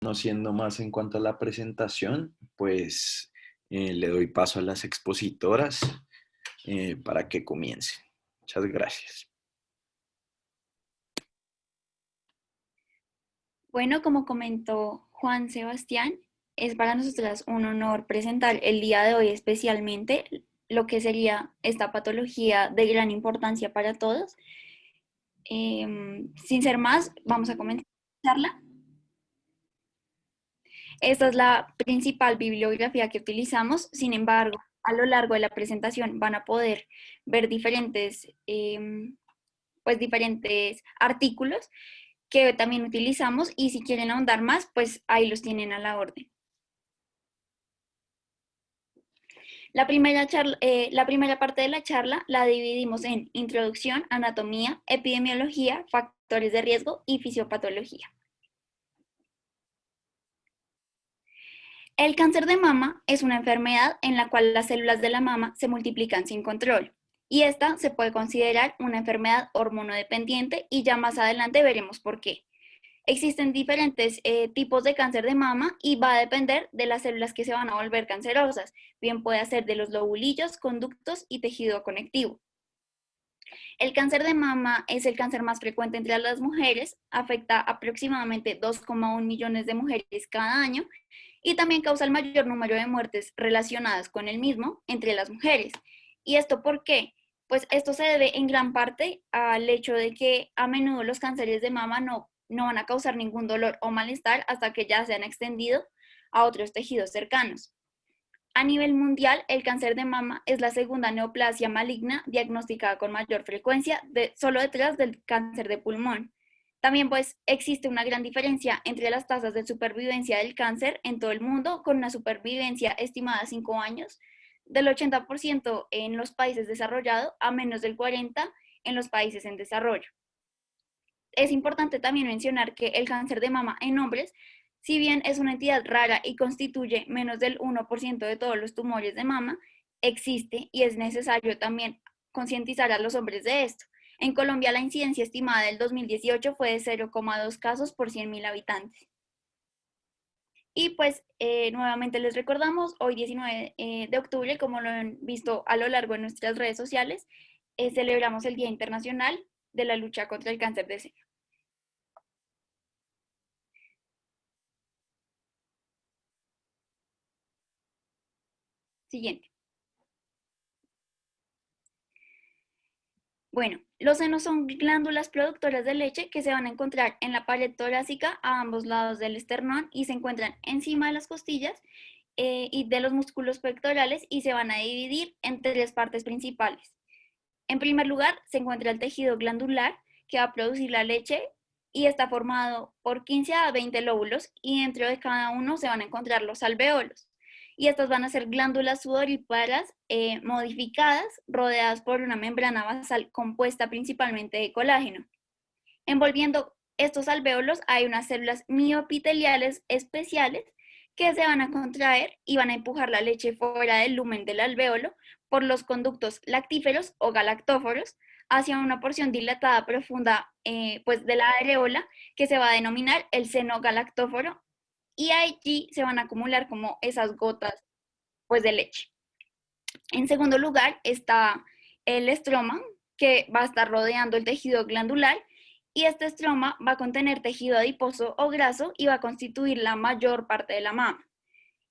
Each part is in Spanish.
Conociendo más en cuanto a la presentación, pues le doy paso a las expositoras para que comiencen. Muchas gracias. Bueno, como comentó Juan Sebastián, es para nosotras un honor presentar el día de hoy especialmente lo que sería esta patología de gran importancia para todos. Sin ser más, vamos a comenzar la charla. Esta es la principal bibliografía que utilizamos, sin embargo, a lo largo de la presentación van a poder ver diferentes artículos que también utilizamos y si quieren ahondar más, pues ahí los tienen a la orden. La primera parte de la charla la dividimos en introducción, anatomía, epidemiología, factores de riesgo y fisiopatología. El cáncer de mama es una enfermedad en la cual las células de la mama se multiplican sin control y esta se puede considerar una enfermedad hormonodependiente y ya más adelante veremos por qué. Existen diferentes tipos de cáncer de mama y va a depender de las células que se van a volver cancerosas. Bien puede ser de los lobulillos, conductos y tejido conectivo. El cáncer de mama es el cáncer más frecuente entre las mujeres, afecta aproximadamente 2,1 millones de mujeres cada año y también causa el mayor número de muertes relacionadas con el mismo entre las mujeres. ¿Y esto por qué? Pues esto se debe en gran parte al hecho de que a menudo los cánceres de mama no van a causar ningún dolor o malestar hasta que ya se han extendido a otros tejidos cercanos. A nivel mundial, el cáncer de mama es la segunda neoplasia maligna diagnosticada con mayor frecuencia, solo detrás del cáncer de pulmón. También pues existe una gran diferencia entre las tasas de supervivencia del cáncer en todo el mundo, con una supervivencia estimada a 5 años, del 80% en los países desarrollados a menos del 40% en los países en desarrollo. Es importante también mencionar que el cáncer de mama en hombres, si bien es una entidad rara y constituye menos del 1% de todos los tumores de mama, existe y es necesario también concientizar a los hombres de esto. En Colombia la incidencia estimada del 2018 fue de 0,2 casos por 100.000 habitantes. Y pues nuevamente les recordamos, hoy 19 de octubre, como lo han visto a lo largo de nuestras redes sociales, celebramos el Día Internacional de la Lucha contra el Cáncer de Seno. Siguiente. Bueno, los senos son glándulas productoras de leche que se van a encontrar en la pared torácica a ambos lados del esternón y se encuentran encima de las costillas y de los músculos pectorales y se van a dividir en tres partes principales. En primer lugar, se encuentra el tejido glandular que va a producir la leche y está formado por 15 a 20 lóbulos y dentro de cada uno se van a encontrar los alveolos. Y estas van a ser glándulas sudoríparas modificadas, rodeadas por una membrana basal compuesta principalmente de colágeno. Envolviendo estos alvéolos hay unas células mioepiteliales especiales que se van a contraer y van a empujar la leche fuera del lumen del alvéolo por los conductos lactíferos o galactóforos hacia una porción dilatada profunda pues de la areola que se va a denominar el seno galactóforo y allí se van a acumular como esas gotas pues de leche. En segundo lugar está el estroma que va a estar rodeando el tejido glandular y este estroma va a contener tejido adiposo o graso y va a constituir la mayor parte de la mama.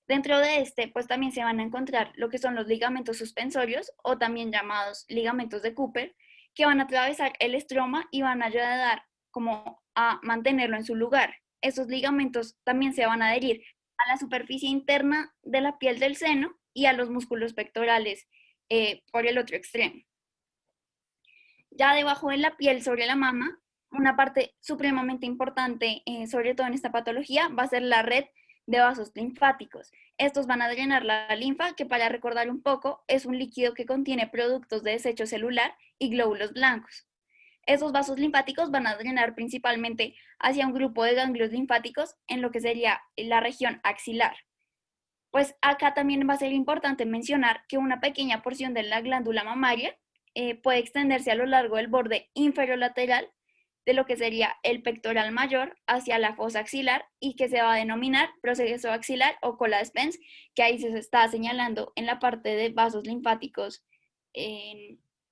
Dentro de este, pues también se van a encontrar lo que son los ligamentos suspensorios o también llamados ligamentos de Cooper, que van a atravesar el estroma y van a ayudar como a mantenerlo en su lugar. Estos ligamentos también se van a adherir a la superficie interna de la piel del seno y a los músculos pectorales por el otro extremo. Ya debajo de la piel sobre la mama, una parte supremamente importante, sobre todo en esta patología, va a ser la red de vasos linfáticos. Estos van a drenar la linfa, que para recordar un poco, es un líquido que contiene productos de desecho celular y glóbulos blancos. Esos vasos linfáticos van a drenar principalmente hacia un grupo de ganglios linfáticos en lo que sería la región axilar. Pues acá también va a ser importante mencionar que una pequeña porción de la glándula mamaria puede extenderse a lo largo del borde inferolateral de lo que sería el pectoral mayor hacia la fosa axilar y que se va a denominar proceso axilar o cola de Spence, que ahí se está señalando en la parte de vasos linfáticos,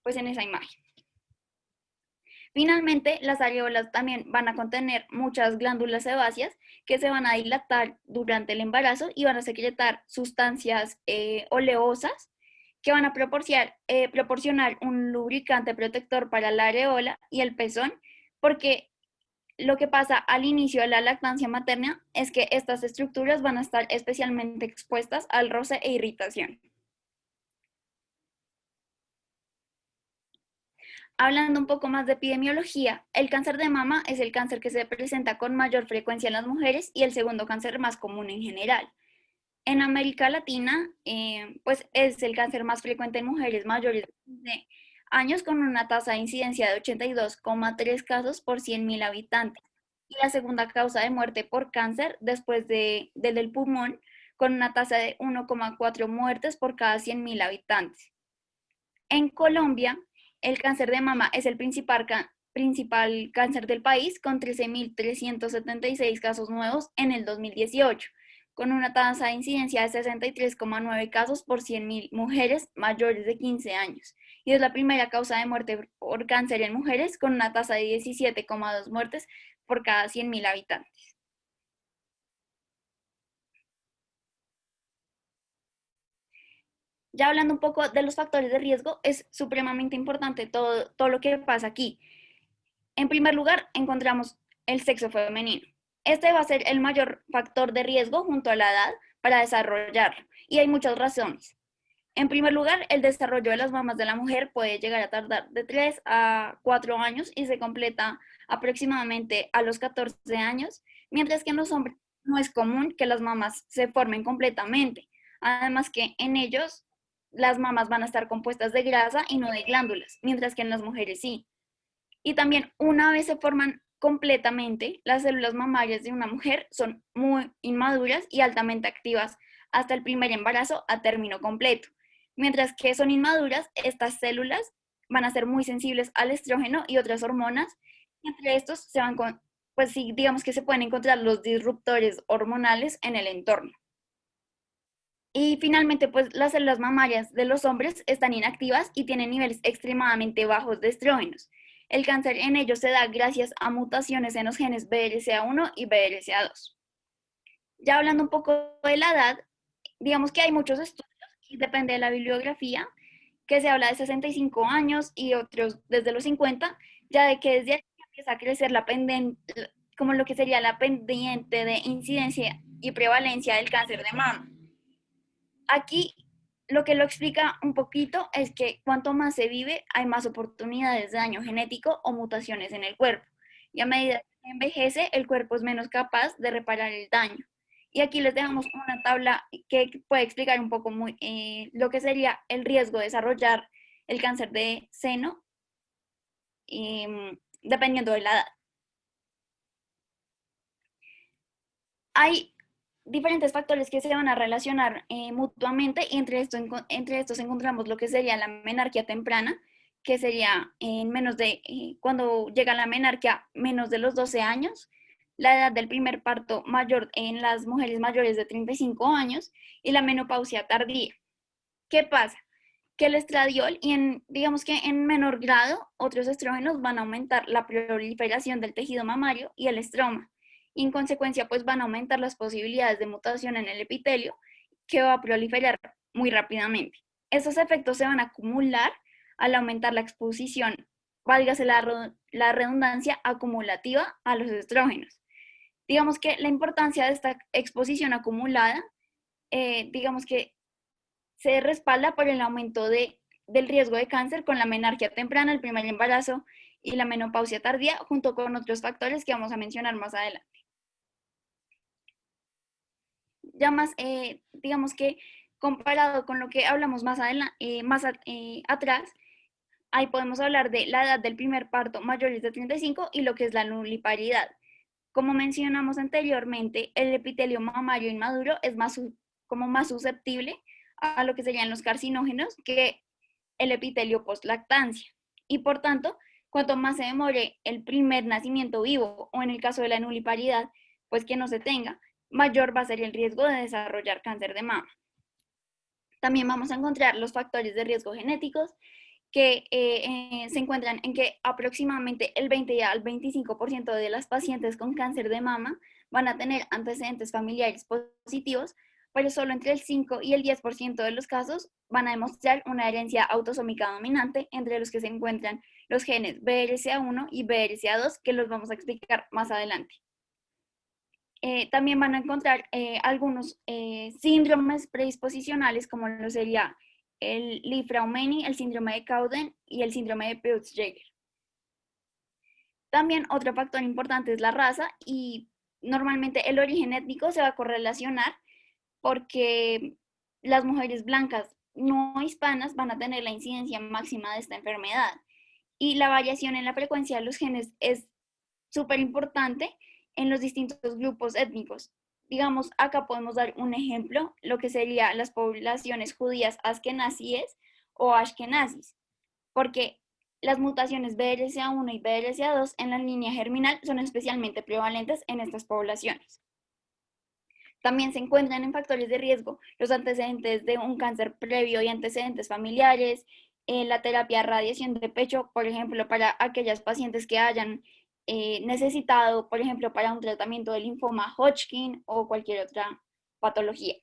pues en esa imagen. Finalmente, las areolas también van a contener muchas glándulas sebáceas que se van a dilatar durante el embarazo y van a secretar sustancias oleosas que van a proporcionar un lubricante protector para la areola y el pezón, porque lo que pasa al inicio de la lactancia materna es que estas estructuras van a estar especialmente expuestas al roce e irritación. Hablando un poco más de epidemiología, el cáncer de mama es el cáncer que se presenta con mayor frecuencia en las mujeres y el segundo cáncer más común en general. En América Latina, pues es el cáncer más frecuente en mujeres mayores de 15 años con una tasa de incidencia de 82,3 casos por 100.000 habitantes. Y la segunda causa de muerte por cáncer después del pulmón, con una tasa de 1,4 muertes por cada 100.000 habitantes. En Colombia, el cáncer de mama es el principal cáncer del país, con 13.376 casos nuevos en el 2018, con una tasa de incidencia de 63,9 casos por 100.000 mujeres mayores de 15 años. Y es la primera causa de muerte por cáncer en mujeres, con una tasa de 17,2 muertes por cada 100.000 habitantes. Ya hablando un poco de los factores de riesgo, es supremamente importante todo lo que pasa aquí. En primer lugar, encontramos el sexo femenino. Este va a ser el mayor factor de riesgo junto a la edad para desarrollarlo, y hay muchas razones. En primer lugar, el desarrollo de las mamas de la mujer puede llegar a tardar de 3 a 4 años y se completa aproximadamente a los 14 años, mientras que en los hombres no es común que las mamas se formen completamente. Además que en ellos las mamas van a estar compuestas de grasa y no de glándulas, mientras que en las mujeres sí. Y también una vez se forman completamente, las células mamarias de una mujer son muy inmaduras y altamente activas hasta el primer embarazo a término completo. Mientras que son inmaduras, estas células van a ser muy sensibles al estrógeno y otras hormonas. Y entre estos se van pues sí, digamos que se pueden encontrar los disruptores hormonales en el entorno. Y finalmente, pues las células mamarias de los hombres están inactivas y tienen niveles extremadamente bajos de estrógenos. El cáncer en ellos se da gracias a mutaciones en los genes BRCA1 y BRCA2. Ya hablando un poco de la edad, digamos que hay muchos estudios, y depende de la bibliografía, que se habla de 65 años y otros desde los 50, ya de que desde aquí empieza a crecer la pendiente, como lo que sería la pendiente de incidencia y prevalencia del cáncer de mama. Aquí lo que lo explica un poquito es que cuanto más se vive, hay más oportunidades de daño genético o mutaciones en el cuerpo. Y a medida que envejece, el cuerpo es menos capaz de reparar el daño. Y aquí les dejamos una tabla que puede explicar un poco lo que sería el riesgo de desarrollar el cáncer de seno, dependiendo de la edad. Hay diferentes factores que se van a relacionar mutuamente y entre estos encontramos lo que sería la menarquia temprana, que sería cuando llega la menarquia menos de los 12 años, la edad del primer parto mayor en las mujeres mayores de 35 años y la menopausia tardía. ¿Qué pasa? Que el estradiol digamos que en menor grado otros estrógenos van a aumentar la proliferación del tejido mamario y el estroma. Y en consecuencia, pues van a aumentar las posibilidades de mutación en el epitelio, que va a proliferar muy rápidamente. Estos efectos se van a acumular al aumentar la exposición, válgase la redundancia, acumulativa a los estrógenos. Digamos que la importancia de esta exposición acumulada, digamos que se respalda por el aumento del riesgo de cáncer con la menarquia temprana, el primer embarazo y la menopausia tardía, junto con otros factores que vamos a mencionar más adelante. Ya más, digamos que comparado con lo que hablamos más atrás, ahí podemos hablar de la edad del primer parto mayores de 35 y lo que es la nulliparidad. Como mencionamos anteriormente, el epitelio mamario inmaduro es más susceptible a lo que serían los carcinógenos que el epitelio post-lactancia. Y por tanto, Cuanto más se demore el primer nacimiento vivo, o en el caso de la nuliparidad, pues que no se tenga, mayor va a ser el riesgo de desarrollar cáncer de mama. También vamos a encontrar los factores de riesgo genéticos, que se encuentran en que aproximadamente el 20 al 25% de las pacientes con cáncer de mama van a tener antecedentes familiares positivos, pero solo entre el 5 y el 10% de los casos van a demostrar una herencia autosómica dominante, entre los que se encuentran los genes BRCA1 y BRCA2, que los vamos a explicar más adelante. También van a encontrar algunos síndromes predisposicionales, como lo sería el Li-Fraumeni, el síndrome de Cowden y el síndrome de Peutz-Jeghers. También otro factor importante es la raza, y normalmente el origen étnico se va a correlacionar porque las mujeres blancas no hispanas van a tener la incidencia máxima de esta enfermedad, y la variación en la frecuencia de los genes es súper importante en los distintos grupos étnicos. Digamos, acá podemos dar un ejemplo, lo que sería las poblaciones judías askenazíes o ashkenazis, porque las mutaciones BRCA1 y BRCA2 en la línea germinal son especialmente prevalentes en estas poblaciones. También se encuentran en factores de riesgo los antecedentes de un cáncer previo y antecedentes familiares, la terapia de radiación de pecho, por ejemplo, para aquellas pacientes que hayan necesitado, por ejemplo, para un tratamiento de linfoma Hodgkin o cualquier otra patología.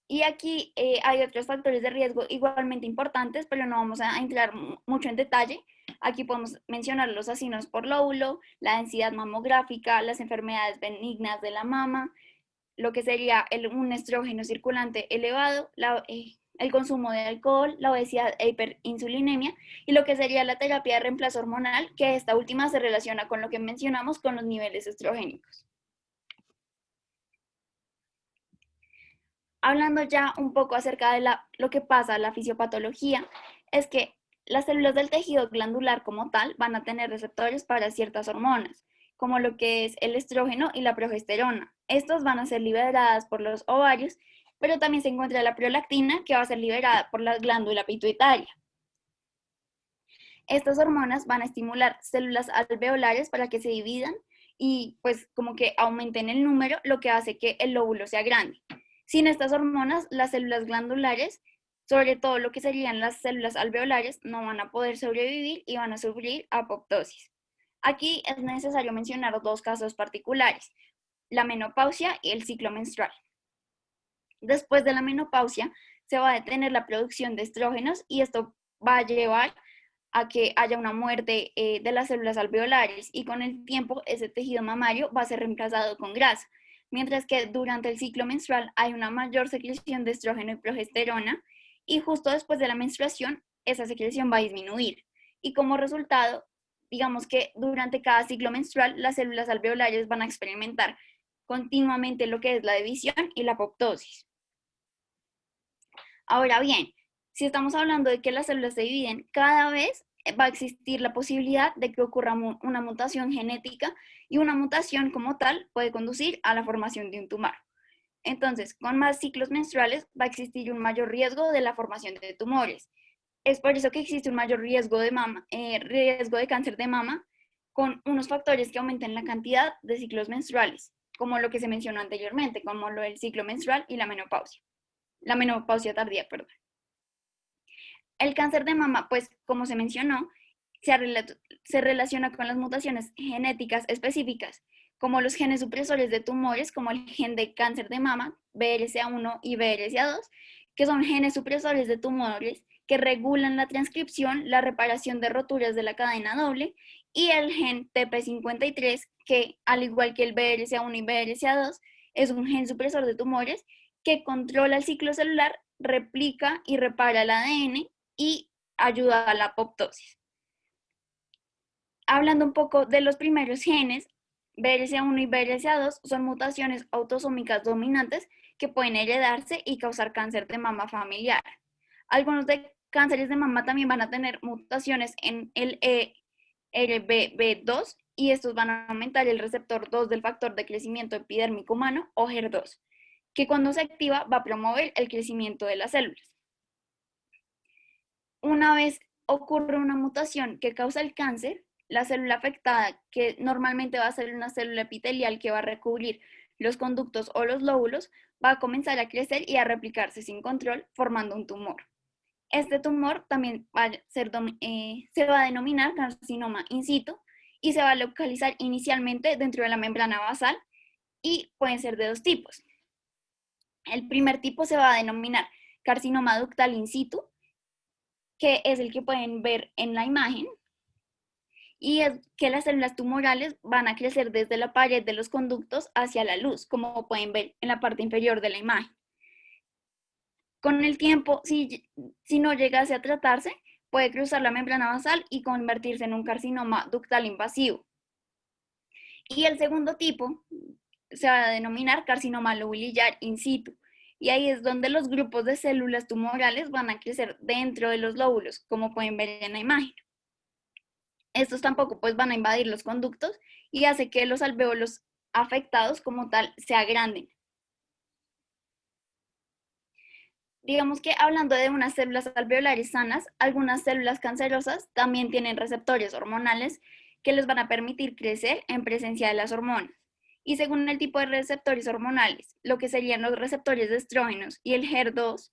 Y aquí hay otros factores de riesgo igualmente importantes, pero no vamos a entrar mucho en detalle. Aquí podemos mencionar los acinos por lóbulo, la densidad mamográfica, las enfermedades benignas de la mama, lo que sería un estrógeno circulante elevado, el consumo de alcohol, la obesidad e hiperinsulinemia, y lo que sería la terapia de reemplazo hormonal, que esta última se relaciona con lo que mencionamos con los niveles estrogénicos. Hablando ya un poco acerca de lo que pasa, la fisiopatología, es que las células del tejido glandular como tal van a tener receptores para ciertas hormonas, como lo que es el estrógeno y la progesterona. Estos van a ser liberadas por los ovarios, pero también se encuentra la prolactina, que va a ser liberada por la glándula pituitaria. Estas hormonas van a estimular células alveolares para que se dividan y pues como que aumenten el número, lo que hace que el lóbulo sea grande. Sin estas hormonas, las células glandulares, sobre todo lo que serían las células alveolares, no van a poder sobrevivir y van a sufrir apoptosis. Aquí es necesario mencionar dos casos particulares, la menopausia y el ciclo menstrual. Después de la menopausia, se va a detener la producción de estrógenos, y esto va a llevar a que haya una muerte de las células alveolares, y con el tiempo ese tejido mamario va a ser reemplazado con grasa, mientras que durante el ciclo menstrual hay una mayor secreción de estrógeno y progesterona, y justo después de la menstruación esa secreción va a disminuir, y como resultado, digamos que durante cada ciclo menstrual las células alveolares van a experimentar continuamente lo que es la división y la apoptosis. Ahora bien, si estamos hablando de que las células se dividen, cada vez va a existir la posibilidad de que ocurra una mutación genética, y una mutación como tal puede conducir a la formación de un tumor. Entonces, con más ciclos menstruales va a existir un mayor riesgo de la formación de tumores. Es por eso que existe un mayor riesgo riesgo de cáncer de mama, con unos factores que aumentan la cantidad de ciclos menstruales, como lo que se mencionó anteriormente, como lo del ciclo menstrual y la menopausia tardía, perdón. El cáncer de mama, pues como se mencionó, se relaciona con las mutaciones genéticas específicas, como los genes supresores de tumores, como el gen de cáncer de mama, BRCA1 y BRCA2, que son genes supresores de tumores que regulan la transcripción, la reparación de roturas de la cadena doble, y el gen TP53, que al igual que el BRCA1 y BRCA2, es un gen supresor de tumores que controla el ciclo celular, replica y repara el ADN y ayuda a la apoptosis. Hablando un poco de los primeros genes, BRCA1 y BRCA2 son mutaciones autosómicas dominantes que pueden heredarse y causar cáncer de mama familiar. Algunos de cánceres de mama también van a tener mutaciones en el ERBB2, y estos van a aumentar el receptor 2 del factor de crecimiento epidérmico humano, o HER2, que cuando se activa va a promover el crecimiento de las células. Una vez ocurre una mutación que causa el cáncer, la célula afectada, que normalmente va a ser una célula epitelial que va a recubrir los conductos o los lóbulos, va a comenzar a crecer y a replicarse sin control, formando un tumor. Este tumor también se va a denominar carcinoma in situ y se va a localizar inicialmente dentro de la membrana basal y pueden ser de dos tipos. El primer tipo se va a denominar carcinoma ductal in situ, que es el que pueden ver en la imagen, y es que las células tumorales van a crecer desde la pared de los conductos hacia la luz, como pueden ver en la parte inferior de la imagen. Con el tiempo, si no llegase a tratarse, puede cruzar la membrana basal y convertirse en un carcinoma ductal invasivo. Y el segundo tipo se va a denominar carcinoma lobulillar in situ, y ahí es donde los grupos de células tumorales van a crecer dentro de los lóbulos, como pueden ver en la imagen. Estos tampoco pues van a invadir los conductos y hace que los alvéolos afectados como tal se agranden. Digamos que hablando de unas células alveolares sanas, algunas células cancerosas también tienen receptores hormonales que les van a permitir crecer en presencia de las hormonas. Y según el tipo de receptores hormonales, lo que serían los receptores de estrógenos y el HER2,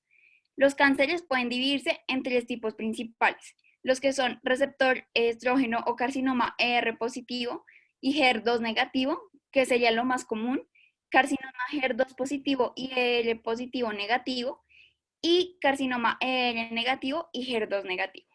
los cánceres pueden dividirse en tres tipos principales: los que son receptor estrógeno o carcinoma ER positivo y HER2 negativo, que sería lo más común, carcinoma HER2 positivo y ER positivo negativo, y carcinoma ER negativo y HER2 negativo.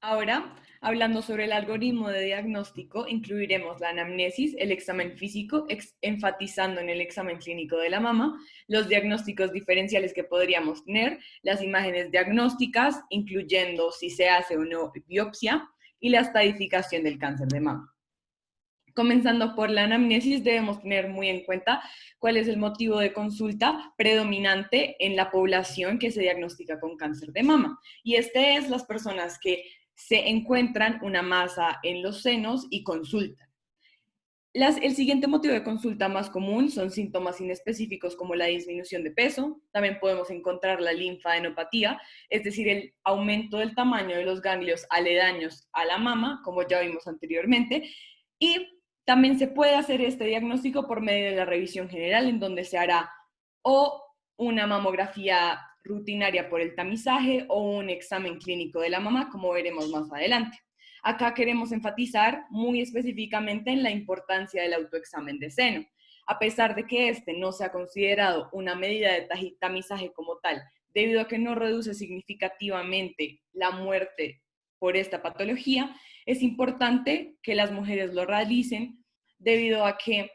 Ahora, hablando sobre el algoritmo de diagnóstico, incluiremos la anamnesis, el examen físico, enfatizando en el examen clínico de la mama, los diagnósticos diferenciales que podríamos tener, las imágenes diagnósticas, incluyendo si se hace o no biopsia, y la estadificación del cáncer de mama. Comenzando por la anamnesis, debemos tener muy en cuenta cuál es el motivo de consulta predominante en la población que se diagnostica con cáncer de mama. Y este es las personas que se encuentran una masa en los senos y consultan. El siguiente motivo de consulta más común son síntomas inespecíficos como la disminución de peso. También podemos encontrar la linfadenopatía, es decir, el aumento del tamaño de los ganglios aledaños a la mama, como ya vimos anteriormente. Y también se puede hacer este diagnóstico por medio de la revisión general, en donde se hará o una mamografía rutinaria por el tamizaje o un examen clínico de la mama, como veremos más adelante. Acá queremos enfatizar muy específicamente en la importancia del autoexamen de seno. A pesar de que este no sea considerado una medida de tamizaje como tal, debido a que no reduce significativamente la muerte por esta patología, es importante que las mujeres lo realicen debido a que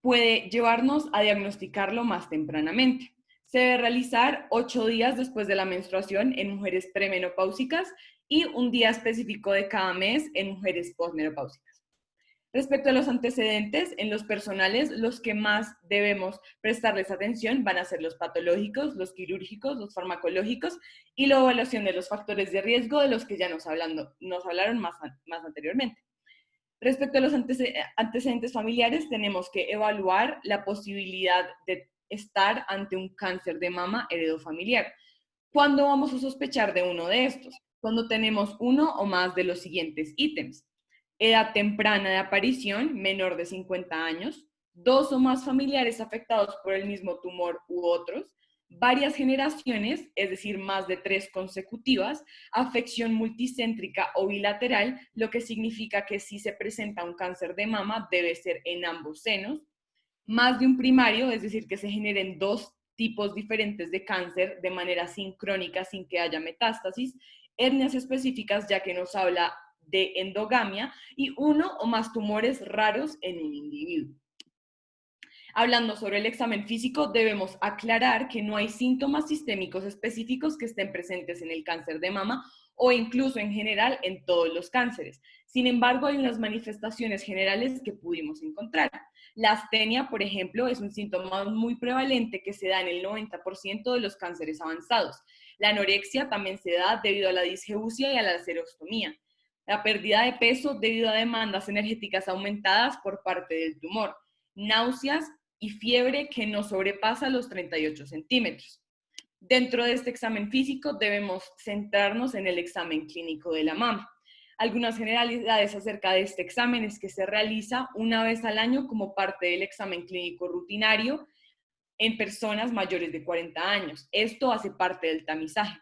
puede llevarnos a diagnosticarlo más tempranamente. Se debe realizar 8 días después de la menstruación en mujeres premenopáusicas y un día específico de cada mes en mujeres posmenopáusicas. Respecto a los antecedentes, en los personales, los que más debemos prestarles atención van a ser los patológicos, los quirúrgicos, los farmacológicos y la evaluación de los factores de riesgo de los que ya nos hablaron más anteriormente. Respecto a los antecedentes familiares, tenemos que evaluar la posibilidad de estar ante un cáncer de mama heredofamiliar. ¿Cuándo vamos a sospechar de uno de estos? Cuando tenemos uno o más de los siguientes ítems: edad temprana de aparición, menor de 50 años, 2 o más familiares afectados por el mismo tumor u otros, varias generaciones, es decir, más de 3 consecutivas, afección multicéntrica o bilateral, lo que significa que si se presenta un cáncer de mama debe ser en ambos senos, más de un primario, es decir, que se generen 2 tipos diferentes de cáncer de manera sincrónica sin que haya metástasis, etnias específicas, ya que nos habla de endogamia, y 1 o más tumores raros en un individuo. Hablando sobre el examen físico, debemos aclarar que no hay síntomas sistémicos específicos que estén presentes en el cáncer de mama o incluso en general en todos los cánceres. Sin embargo, hay unas manifestaciones generales que pudimos encontrar. La astenia, por ejemplo, es un síntoma muy prevalente que se da en el 90% de los cánceres avanzados. La anorexia también se da debido a la disgeusia y a la lacerostomía. La pérdida de peso debido a demandas energéticas aumentadas por parte del tumor. Náuseas y fiebre que no sobrepasa los 38 centímetros. Dentro de este examen físico debemos centrarnos en el examen clínico de la mama. Algunas generalidades acerca de este examen es que se realiza una vez al año como parte del examen clínico rutinario en personas mayores de 40 años. Esto hace parte del tamizaje.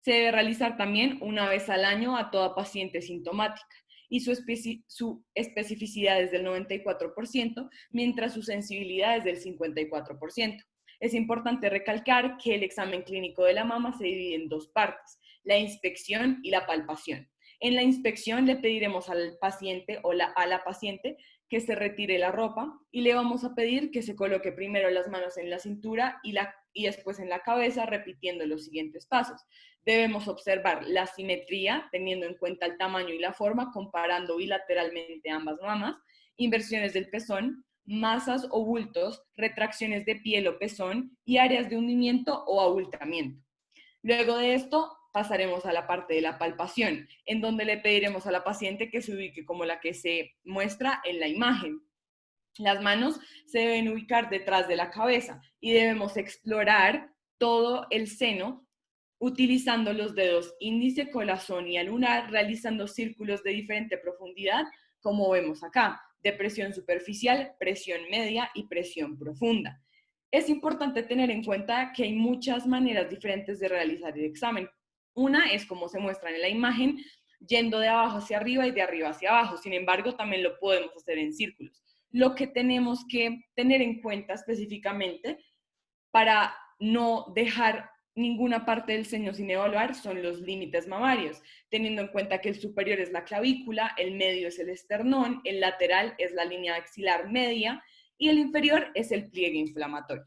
Se debe realizar también una vez al año a toda paciente sintomática y su especificidad es del 94%, mientras su sensibilidad es del 54%. Es importante recalcar que el examen clínico de la mama se divide en dos partes, la inspección y la palpación. En la inspección le pediremos al paciente o a la paciente que se retire la ropa y le vamos a pedir que se coloque primero las manos en la cintura y después en la cabeza, repitiendo los siguientes pasos. Debemos observar la simetría, teniendo en cuenta el tamaño y la forma, comparando bilateralmente ambas mamas, inversiones del pezón, masas o bultos, retracciones de piel o pezón y áreas de hundimiento o abultamiento. Luego de esto pasaremos a la parte de la palpación, en donde le pediremos a la paciente que se ubique como la que se muestra en la imagen. Las manos se deben ubicar detrás de la cabeza y debemos explorar todo el seno utilizando los dedos índice, corazón y anular, realizando círculos de diferente profundidad, como vemos acá, de presión superficial, presión media y presión profunda. Es importante tener en cuenta que hay muchas maneras diferentes de realizar el examen. Una es como se muestra en la imagen, yendo de abajo hacia arriba y de arriba hacia abajo. Sin embargo, también lo podemos hacer en círculos. Lo que tenemos que tener en cuenta específicamente para no dejar ninguna parte del seno sin evaluar son los límites mamarios, teniendo en cuenta que el superior es la clavícula, el medio es el esternón, el lateral es la línea axilar media y el inferior es el pliegue inflamatorio.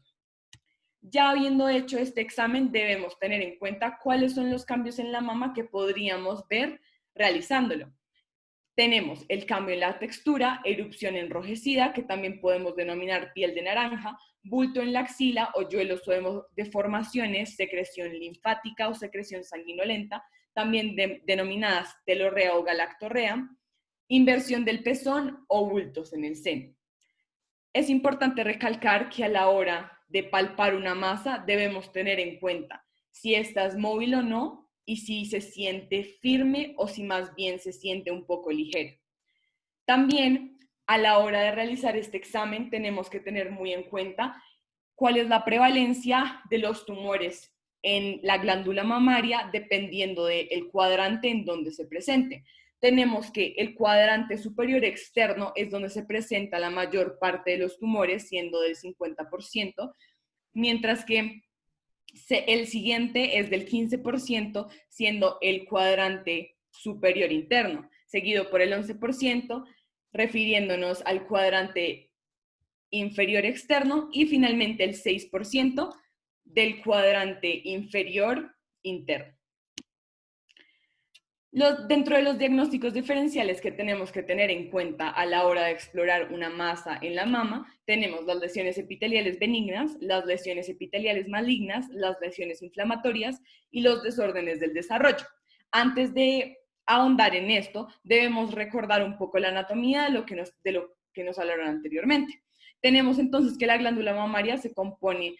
Ya habiendo hecho este examen, debemos tener en cuenta cuáles son los cambios en la mama que podríamos ver realizándolo. Tenemos el cambio en la textura, erupción enrojecida, que también podemos denominar piel de naranja, bulto en la axila, hoyuelos o deformaciones, secreción linfática o secreción sanguinolenta, también denominadas telorrea o galactorrea, inversión del pezón o bultos en el seno. Es importante recalcar que a la hora de palpar una masa debemos tener en cuenta si esta es móvil o no y si se siente firme o si más bien se siente un poco ligero. También a la hora de realizar este examen tenemos que tener muy en cuenta cuál es la prevalencia de los tumores en la glándula mamaria dependiendo del cuadrante en donde se presente. Tenemos que el cuadrante superior externo es donde se presenta la mayor parte de los tumores, siendo del 50%, mientras que el siguiente es del 15%, siendo el cuadrante superior interno, seguido por el 11%, refiriéndonos al cuadrante inferior externo, y finalmente el 6% del cuadrante inferior interno. Dentro de los diagnósticos diferenciales que tenemos que tener en cuenta a la hora de explorar una masa en la mama, tenemos las lesiones epiteliales benignas, las lesiones epiteliales malignas, las lesiones inflamatorias y los desórdenes del desarrollo. Antes de ahondar en esto, debemos recordar un poco la anatomía de lo que nos hablaron anteriormente. Tenemos entonces que la glándula mamaria se compone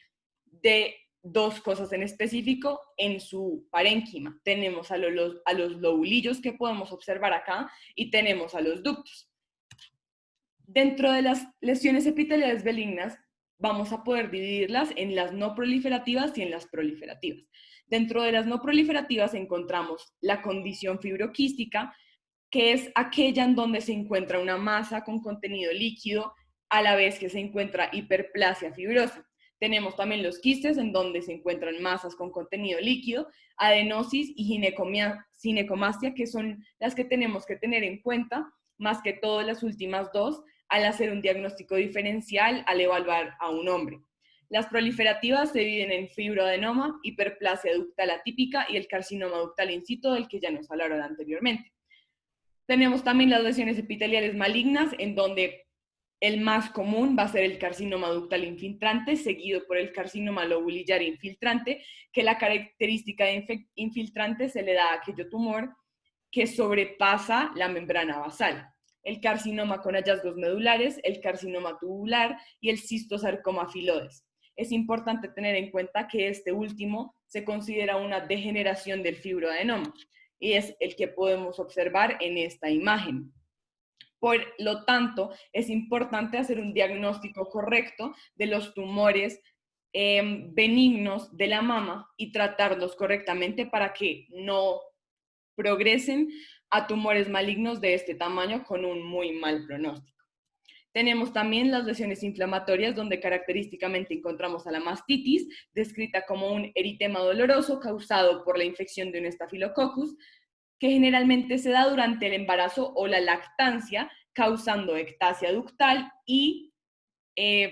de dos cosas en específico en su parénquima. Tenemos a los lobulillos que podemos observar acá y tenemos a los ductos. Dentro de las lesiones epiteliales benignas vamos a poder dividirlas en las no proliferativas y en las proliferativas. Dentro de las no proliferativas encontramos la condición fibroquística, que es aquella en donde se encuentra una masa con contenido líquido a la vez que se encuentra hiperplasia fibrosa. Tenemos también los quistes, en donde se encuentran masas con contenido líquido, adenosis y ginecomastia, que son las que tenemos que tener en cuenta, más que todas las últimas dos, al hacer un diagnóstico diferencial al evaluar a un hombre. Las proliferativas se dividen en fibroadenoma, hiperplasia ductal atípica y el carcinoma ductal in situ, del que ya nos hablaron anteriormente. Tenemos también las lesiones epiteliales malignas, en donde el más común va a ser el carcinoma ductal infiltrante, seguido por el carcinoma lobulillar infiltrante, que la característica de infiltrante se le da a aquello tumor que sobrepasa la membrana basal. el carcinoma con hallazgos medulares, el carcinoma tubular y el cistosarcoma filodes. Es importante tener en cuenta que este último se considera una degeneración del fibroadenoma y es el que podemos observar en esta imagen. Por lo tanto, es importante hacer un diagnóstico correcto de los tumores benignos de la mama y tratarlos correctamente para que no progresen a tumores malignos de este tamaño con un muy mal pronóstico. Tenemos también las lesiones inflamatorias, donde característicamente encontramos a la mastitis, descrita como un eritema doloroso causado por la infección de un estafilococcus, que generalmente se da durante el embarazo o la lactancia, causando ectasia ductal y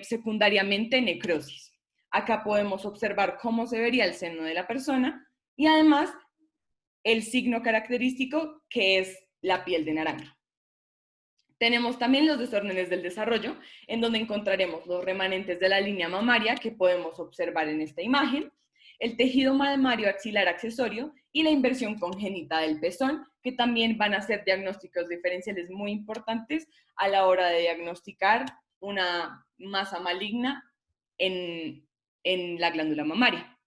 secundariamente necrosis. Acá podemos observar cómo se vería el seno de la persona y además el signo característico, que es la piel de naranja. Tenemos también los desórdenes del desarrollo, en donde encontraremos los remanentes de la línea mamaria que podemos observar en esta imagen, el tejido mamario axilar accesorio y la inversión congénita del pezón, que también van a ser diagnósticos diferenciales muy importantes a la hora de diagnosticar una masa maligna en la glándula mamaria.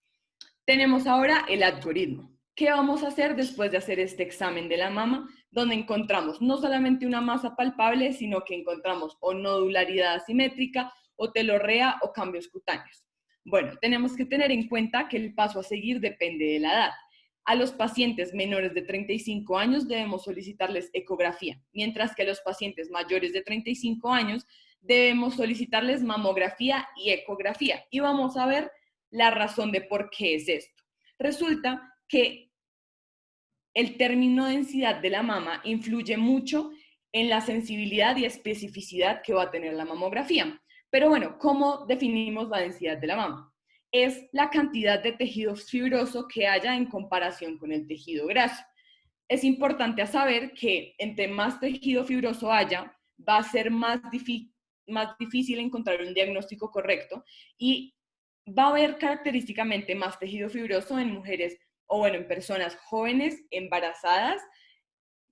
Tenemos ahora el algoritmo. ¿Qué vamos a hacer después de hacer este examen de la mama? Donde encontramos no solamente una masa palpable, sino que encontramos o nodularidad asimétrica, o telorrea o cambios cutáneos. Bueno, tenemos que tener en cuenta que el paso a seguir depende de la edad. A los pacientes menores de 35 años debemos solicitarles ecografía, mientras que a los pacientes mayores de 35 años debemos solicitarles mamografía y ecografía. Y vamos a ver la razón de por qué es esto. Resulta que el término densidad de la mama influye mucho en la sensibilidad y especificidad que va a tener la mamografía. Pero bueno, ¿cómo definimos la densidad de la mama? Es la cantidad de tejido fibroso que haya en comparación con el tejido graso. Es importante saber que entre más tejido fibroso haya, va a ser más difícil encontrar un diagnóstico correcto y va a haber característicamente más tejido fibroso en mujeres o bueno, en personas jóvenes, embarazadas,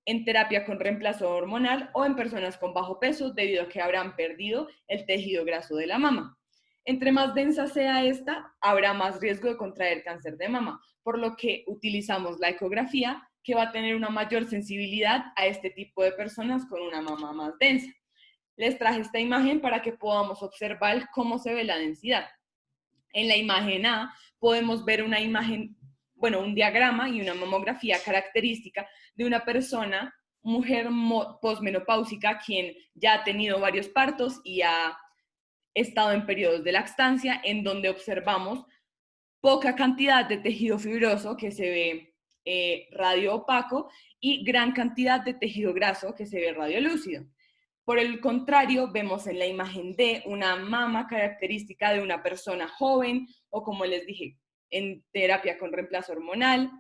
en terapia con reemplazo hormonal o en personas con bajo peso debido a que habrán perdido el tejido graso de la mama. Entre más densa sea esta, habrá más riesgo de contraer cáncer de mama, por lo que utilizamos la ecografía, que va a tener una mayor sensibilidad a este tipo de personas con una mama más densa. Les traje esta imagen para que podamos observar cómo se ve la densidad. En la imagen A podemos ver una imagen, bueno, un diagrama y una mamografía característica de una persona, mujer posmenopáusica, quien ya ha tenido varios partos y ha estado en periodos de lactancia, en donde observamos poca cantidad de tejido fibroso que se ve radio opaco y gran cantidad de tejido graso que se ve radiolúcido. Por el contrario, vemos en la imagen D una mama característica de una persona joven o, como les dije, en terapia con reemplazo hormonal,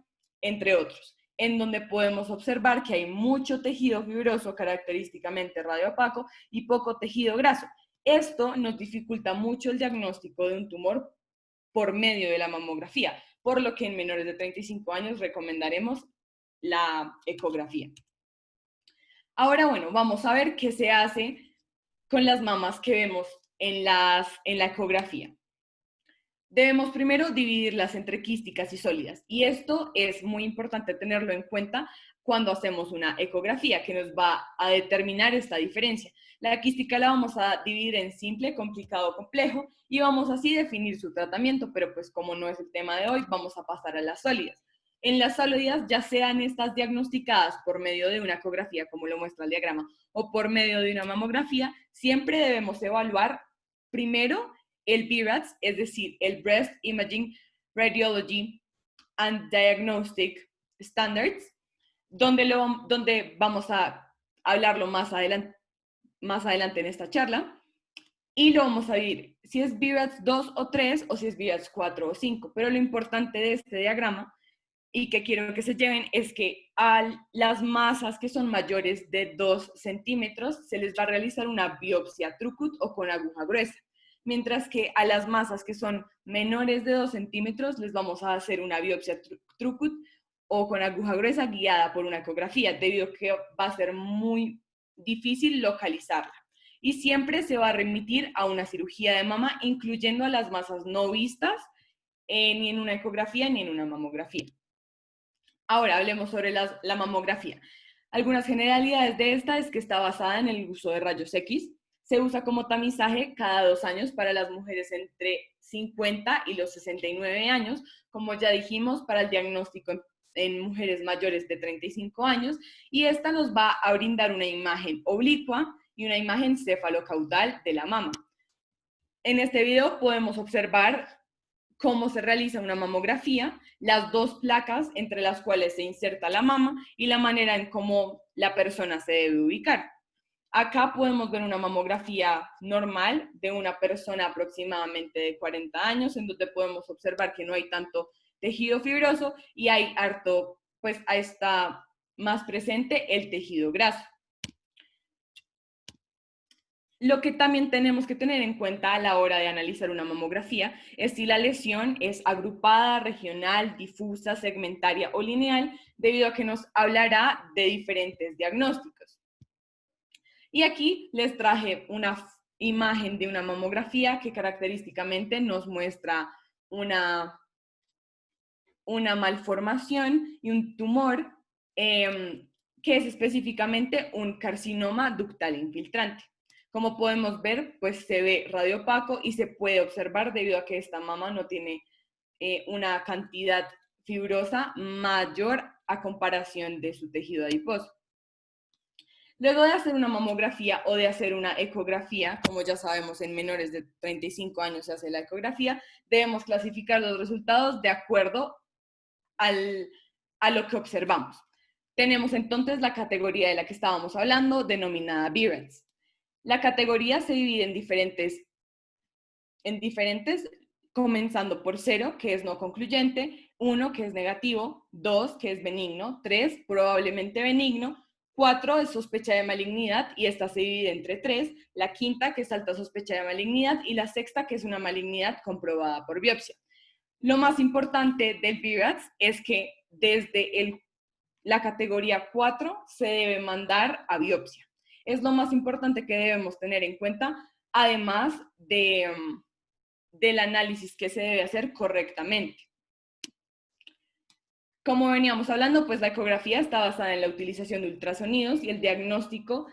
entre otros, en donde podemos observar que hay mucho tejido fibroso característicamente radiopaco y poco tejido graso. Esto nos dificulta mucho el diagnóstico de un tumor por medio de la mamografía, por lo que en menores de 35 años recomendaremos la ecografía. Ahora, bueno, vamos a ver qué se hace con las mamas que vemos en la ecografía. Debemos primero dividirlas entre quísticas y sólidas, y esto es muy importante tenerlo en cuenta cuando hacemos una ecografía, que nos va a determinar esta diferencia. La quística la vamos a dividir en simple, complicado, complejo, y vamos así a definir su tratamiento, pero pues como no es el tema de hoy, vamos a pasar a las sólidas. En las sólidas, ya sean estas diagnosticadas por medio de una ecografía, como lo muestra el diagrama, o por medio de una mamografía, siempre debemos evaluar primero el BIRADS, es decir, el Breast Imaging Radiology and Diagnostic Standards, donde vamos a hablarlo más adelante en esta charla, y lo vamos a ver si es BIRADS 2 o 3 o si es BIRADS 4 o 5, pero lo importante de este diagrama y que quiero que se lleven es que a las masas que son mayores de 2 centímetros se les va a realizar una biopsia Trucut o con aguja gruesa, mientras que a las masas que son menores de 2 centímetros les vamos a hacer una biopsia Trucut o con aguja gruesa guiada por una ecografía, debido a que va a ser muy difícil localizarla. Y siempre se va a remitir a una cirugía de mama, incluyendo a las masas no vistas ni en una ecografía ni en una mamografía. Ahora hablemos sobre la mamografía. Algunas generalidades de esta es que está basada en el uso de rayos X. Se usa como tamizaje cada 2 años para las mujeres entre 50 y los 69 años, como ya dijimos, para el diagnóstico en mujeres mayores de 35 años, y esta nos va a brindar una imagen oblicua y una imagen cefalocaudal de la mama. En este video podemos observar cómo se realiza una mamografía, las 2 placas entre las cuales se inserta la mama y la manera en cómo la persona se debe ubicar. Acá podemos ver una mamografía normal de una persona aproximadamente de 40 años, en donde podemos observar que no hay tanto tejido fibroso y hay harto, pues ahí está más presente el tejido graso. Lo que también tenemos que tener en cuenta a la hora de analizar una mamografía es si la lesión es agrupada, regional, difusa, segmentaria o lineal, debido a que nos hablará de diferentes diagnósticos. Y aquí les traje una imagen de una mamografía que característicamente nos muestra una malformación y un tumor que es específicamente un carcinoma ductal infiltrante. Como podemos ver, pues se ve radiopaco y se puede observar debido a que esta mama no tiene una cantidad fibrosa mayor a comparación de su tejido adiposo. Luego de hacer una mamografía o de hacer una ecografía, como ya sabemos en menores de 35 años se hace la ecografía, debemos clasificar los resultados de acuerdo a lo que observamos. Tenemos entonces la categoría de la que estábamos hablando, denominada BIRADS. La categoría se divide en diferentes, comenzando por 0, que es no concluyente, 1, que es negativo, 2, que es benigno, 3, probablemente benigno, 4 es sospecha de malignidad y esta se divide entre 3, la quinta que es alta sospecha de malignidad y la sexta que es una malignidad comprobada por biopsia. Lo más importante del BIRADS es que desde la categoría 4 se debe mandar a biopsia. Es lo más importante que debemos tener en cuenta, además del análisis que se debe hacer correctamente. Como veníamos hablando, pues la ecografía está basada en la utilización de ultrasonidos y el diagnóstico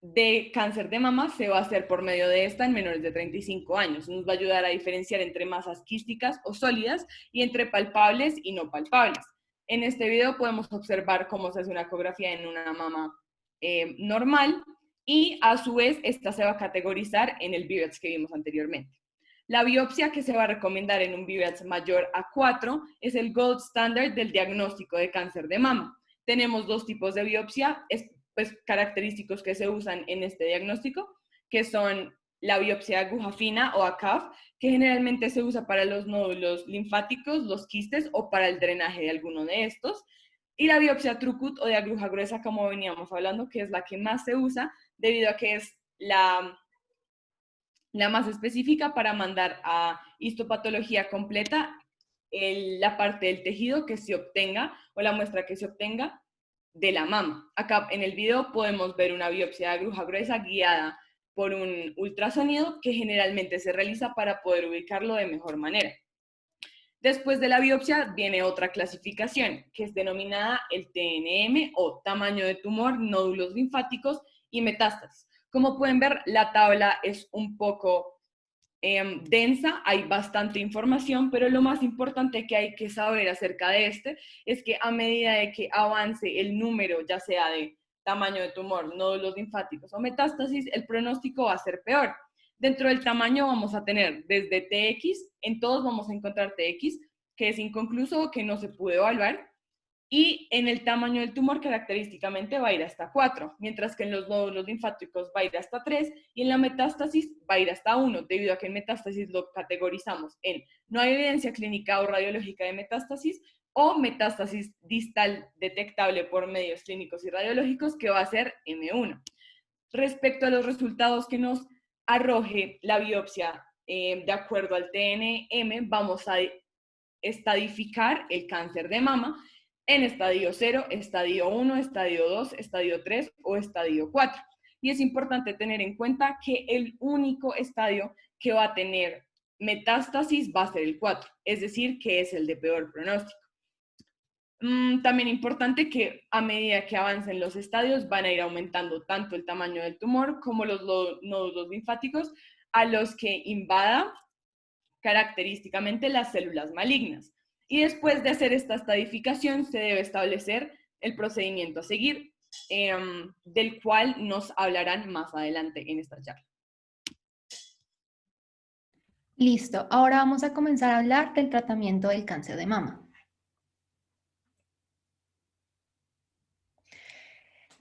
de cáncer de mama se va a hacer por medio de esta en menores de 35 años. Nos va a ayudar a diferenciar entre masas quísticas o sólidas y entre palpables y no palpables. En este video podemos observar cómo se hace una ecografía en una mama normal y a su vez esta se va a categorizar en el BIRADS que vimos anteriormente. La biopsia que se va a recomendar en un BIRADS mayor a 4 es el gold standard del diagnóstico de cáncer de mama. Tenemos 2 tipos de biopsia pues, característicos que se usan en este diagnóstico, que son la biopsia de aguja fina o ACAF, que generalmente se usa para los nódulos linfáticos, los quistes o para el drenaje de alguno de estos, y la biopsia Trucut o de aguja gruesa, como veníamos hablando, que es la que más se usa debido a que es la más específica para mandar a histopatología completa la parte del tejido que se obtenga o la muestra que se obtenga de la mama. Acá en el video podemos ver una biopsia de aguja gruesa guiada por un ultrasonido que generalmente se realiza para poder ubicarlo de mejor manera. Después de la biopsia viene otra clasificación que es denominada el TNM o tamaño de tumor, nódulos linfáticos y metástasis. Como pueden ver, la tabla es un poco densa, hay bastante información, pero lo más importante que hay que saber acerca de este es que a medida de que avance el número, ya sea de tamaño de tumor, nódulos linfáticos o metástasis, el pronóstico va a ser peor. Dentro del tamaño vamos a tener desde TX, en todos vamos a encontrar TX, que es inconcluso o que no se pudo evaluar, y en el tamaño del tumor característicamente va a ir hasta 4, mientras que en los nódulos linfáticos va a ir hasta 3 y en la metástasis va a ir hasta 1, debido a que en metástasis lo categorizamos en no hay evidencia clínica o radiológica de metástasis o metástasis distal detectable por medios clínicos y radiológicos, que va a ser M1. Respecto a los resultados que nos arroje la biopsia de acuerdo al TNM, vamos a estadificar el cáncer de mama en estadio 0, estadio 1, estadio 2, estadio 3 o estadio 4. Y es importante tener en cuenta que el único estadio que va a tener metástasis va a ser el 4, es decir, que es el de peor pronóstico. También importante que a medida que avancen los estadios van a ir aumentando tanto el tamaño del tumor como los nódulos linfáticos a los que invada característicamente las células malignas. Y después de hacer esta estadificación se debe establecer el procedimiento a seguir, del cual nos hablarán más adelante en esta charla. Listo, ahora vamos a comenzar a hablar del tratamiento del cáncer de mama.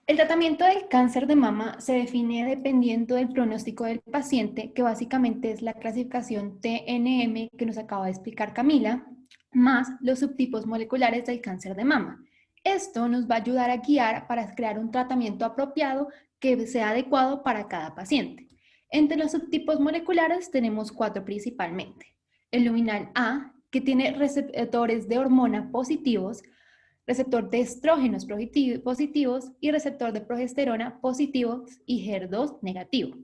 El tratamiento del cáncer de mama se define dependiendo del pronóstico del paciente, que básicamente es la clasificación TNM que nos acaba de explicar Camila, más los subtipos moleculares del cáncer de mama. Esto nos va a ayudar a guiar para crear un tratamiento apropiado que sea adecuado para cada paciente. Entre los subtipos moleculares tenemos 4 principalmente. El luminal A, que tiene receptores de hormona positivos, receptor de estrógenos positivos y receptor de progesterona positivos y HER2 negativo.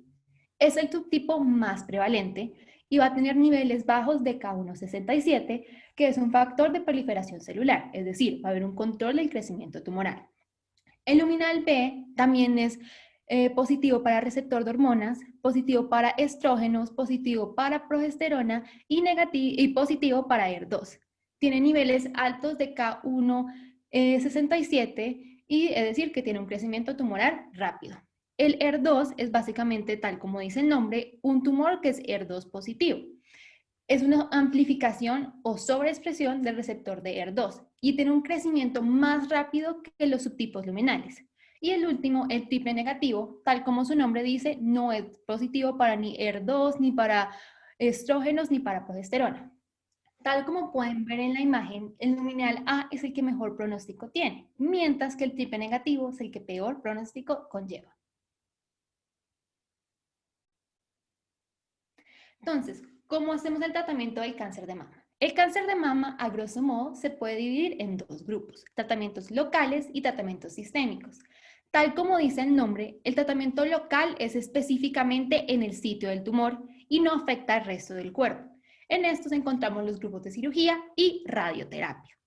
Es el subtipo más prevalente y va a tener niveles bajos de K167, que es un factor de proliferación celular, es decir, va a haber un control del crecimiento tumoral. El luminal B también es positivo para receptor de hormonas, positivo para estrógenos, positivo para progesterona y positivo para HER2. Tiene niveles altos de K167 y es decir que tiene un crecimiento tumoral rápido. El HER2 es básicamente, tal como dice el nombre, un tumor que es HER2 positivo. Es una amplificación o sobreexpresión del receptor de HER2 y tiene un crecimiento más rápido que los subtipos luminales. Y el último, el triple negativo, tal como su nombre dice, no es positivo para ni HER2, ni para estrógenos, ni para progesterona. Tal como pueden ver en la imagen, el luminal A es el que mejor pronóstico tiene, mientras que el triple negativo es el que peor pronóstico conlleva. Entonces, ¿cómo hacemos el tratamiento del cáncer de mama? El cáncer de mama, a grosso modo, se puede dividir en 2 grupos, tratamientos locales y tratamientos sistémicos. Tal como dice el nombre, el tratamiento local es específicamente en el sitio del tumor y no afecta al resto del cuerpo. En estos encontramos los grupos de cirugía y radioterapia.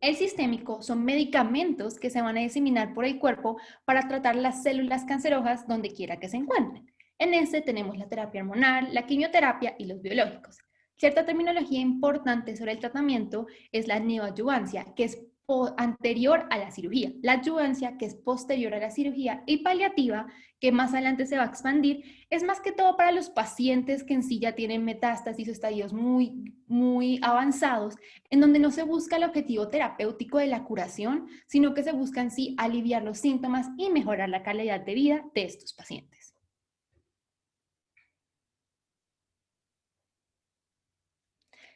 El sistémico son medicamentos que se van a diseminar por el cuerpo para tratar las células cancerosas donde quiera que se encuentren. En este tenemos la terapia hormonal, la quimioterapia y los biológicos. Cierta terminología importante sobre el tratamiento es la neoadyuvancia, que es anterior a la cirugía, la adyuvancia, que es posterior a la cirugía, y paliativa, que más adelante se va a expandir, es más que todo para los pacientes que en sí ya tienen metástasis o estadios muy avanzados, en donde no se busca el objetivo terapéutico de la curación, sino que se busca en sí aliviar los síntomas y mejorar la calidad de vida de estos pacientes.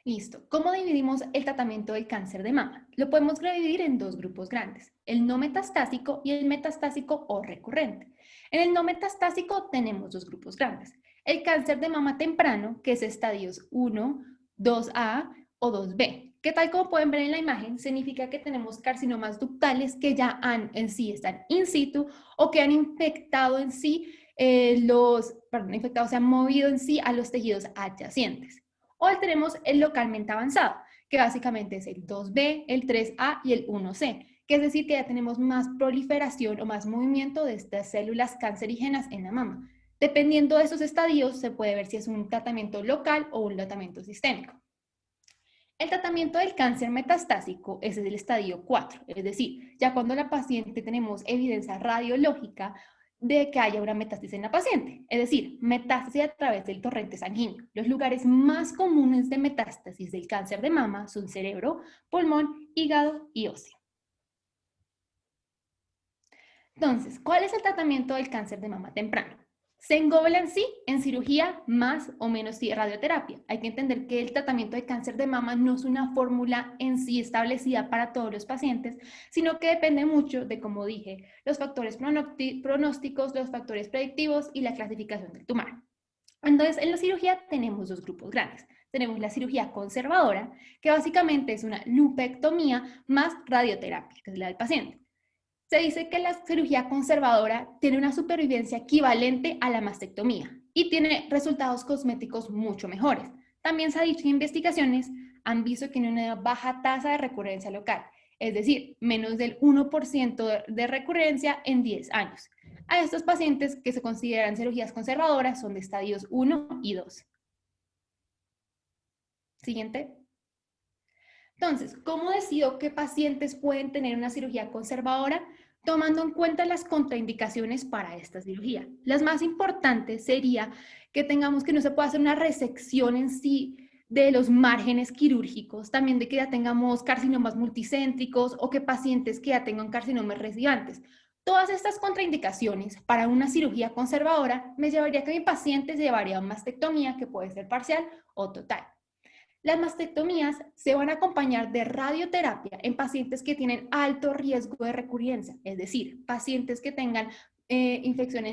Listo. ¿Cómo dividimos el tratamiento del cáncer de mama? Lo podemos dividir en 2 grupos grandes, el no metastásico y el metastásico o recurrente. En el no metastásico tenemos 2 grupos grandes. El cáncer de mama temprano, que es estadios 1, 2A o 2B, que tal como pueden ver en la imagen, significa que tenemos carcinomas ductales que ya están in situ o que han infectado en sí se han movido en sí a los tejidos adyacentes. O tenemos el localmente avanzado, que básicamente es el 2B, el 3A y el 1C, que es decir que ya tenemos más proliferación o más movimiento de estas células cancerígenas en la mama. Dependiendo de esos estadios, se puede ver si es un tratamiento local o un tratamiento sistémico. El tratamiento del cáncer metastásico es el estadio 4, es decir, ya cuando la paciente tenemos evidencia radiológica de que haya una metástasis en la paciente, es decir, metástasis a través del torrente sanguíneo. Los lugares más comunes de metástasis del cáncer de mama son cerebro, pulmón, hígado y óseo. Entonces, ¿cuál es el tratamiento del cáncer de mama temprano? Se engloba en sí en cirugía más o menos radioterapia. Hay que entender que el tratamiento de cáncer de mama no es una fórmula en sí establecida para todos los pacientes, sino que depende mucho de, como dije, los factores pronósticos, los factores predictivos y la clasificación del tumor. Entonces, en la cirugía tenemos 2 grupos grandes. tenemos la cirugía conservadora, que básicamente es una lupectomía más radioterapia, que es la del paciente. Se dice que la cirugía conservadora tiene una supervivencia equivalente a la mastectomía y tiene resultados cosméticos mucho mejores. También se ha dicho que investigaciones han visto que tiene una baja tasa de recurrencia local, es decir, menos del 1% de recurrencia en 10 años. A estos pacientes que se consideran cirugías conservadoras son de estadios 1 y 2. Siguiente. Entonces, ¿cómo decido qué pacientes pueden tener una cirugía conservadora? Tomando en cuenta las contraindicaciones para esta cirugía. Las más importantes sería que tengamos que no se pueda hacer una resección en sí de los márgenes quirúrgicos, también de que ya tengamos carcinomas multicéntricos o que pacientes que ya tengan carcinomas recidivantes. Todas estas contraindicaciones para una cirugía conservadora me llevaría a que mi paciente se llevaría a una mastectomía que puede ser parcial o total. Las mastectomías se van a acompañar de radioterapia en pacientes que tienen alto riesgo de recurrencia, es decir, pacientes que tengan infección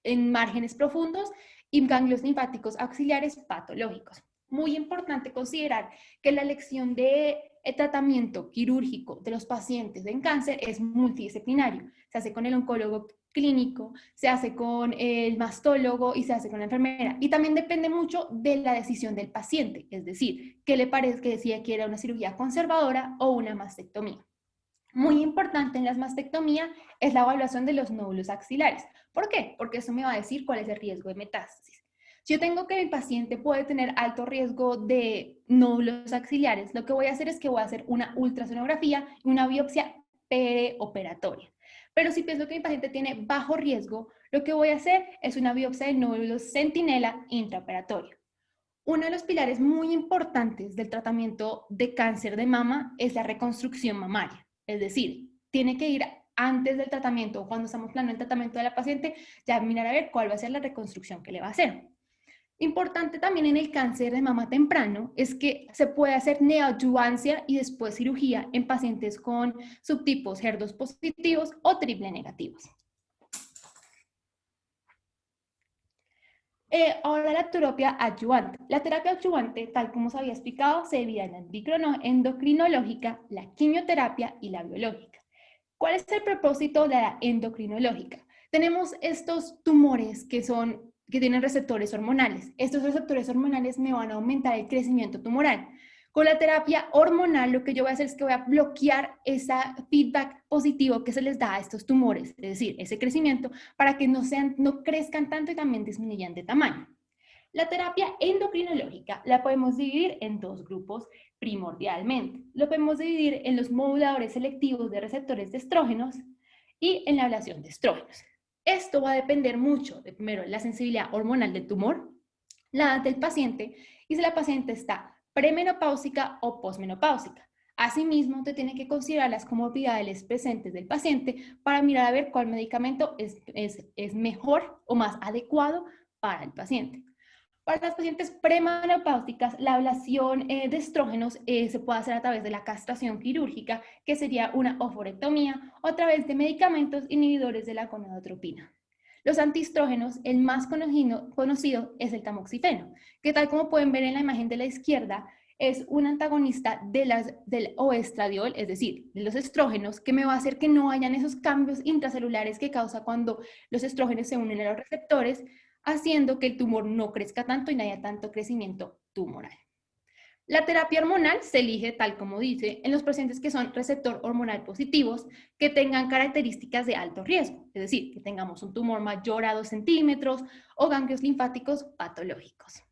en márgenes profundos y ganglios linfáticos auxiliares patológicos. Muy importante considerar que la elección de tratamiento quirúrgico de los pacientes en cáncer es multidisciplinario. Se hace con el oncólogo clínico, se hace con el mastólogo y se hace con la enfermera. Y también depende mucho de la decisión del paciente, es decir, qué le parece que si quiere una cirugía conservadora o una mastectomía. Muy importante en las mastectomías es la evaluación de los nódulos axilares. ¿Por qué? Porque eso me va a decir cuál es el riesgo de metástasis. Si yo tengo que mi paciente puede tener alto riesgo de nódulos axilares, lo que voy a hacer es que voy a hacer una ultrasonografía y una biopsia preoperatoria. Pero si pienso que mi paciente tiene bajo riesgo, lo que voy a hacer es una biopsia de nódulos centinela intraoperatoria. Uno de los pilares muy importantes del tratamiento de cáncer de mama es la reconstrucción mamaria. Es decir, tiene que ir antes del tratamiento o cuando estamos planeando el tratamiento de la paciente, ya mirar a ver cuál va a ser la reconstrucción que le va a hacer. Importante también en el cáncer de mama temprano es que se puede hacer neoadjuvancia y después cirugía en pacientes con subtipos HER2 positivos o triple negativos. Ahora la terapia adyuvante. La terapia adyuvante, tal como se había explicado, se divide en la endocrinológica, la quimioterapia y la biológica. ¿Cuál es el propósito de la endocrinológica? Tenemos estos tumores que tienen receptores hormonales. Estos receptores hormonales me van a aumentar el crecimiento tumoral. Con la terapia hormonal, lo que yo voy a hacer es que voy a bloquear ese feedback positivo que se les da a estos tumores, es decir, ese crecimiento, para que no crezcan tanto y también disminuyan de tamaño. La terapia endocrinológica la podemos dividir en dos grupos primordialmente. Lo podemos dividir en los moduladores selectivos de receptores de estrógenos y en la ablación de estrógenos. Esto va a depender mucho de, primero, la sensibilidad hormonal del tumor, la edad del paciente y si la paciente está premenopáusica o posmenopáusica. Asimismo, te tiene que considerar las comorbilidades presentes del paciente para mirar a ver cuál medicamento es mejor o más adecuado para el paciente. Para las pacientes premenopáusicas, la ablación de estrógenos se puede hacer a través de la castración quirúrgica, que sería una oforectomía, o a través de medicamentos inhibidores de la gonadotropina. Los antiestrógenos, el más conocido es el tamoxifeno, que tal como pueden ver en la imagen de la izquierda, es un antagonista del oestradiol, es decir, de los estrógenos, que me va a hacer que no hayan esos cambios intracelulares que causa cuando los estrógenos se unen a los receptores, haciendo que el tumor no crezca tanto y no haya tanto crecimiento tumoral. La terapia hormonal se elige, tal como dice, en los pacientes que son receptor hormonal positivos, que tengan características de alto riesgo, es decir, que tengamos un tumor mayor a 2 centímetros o ganglios linfáticos patológicos.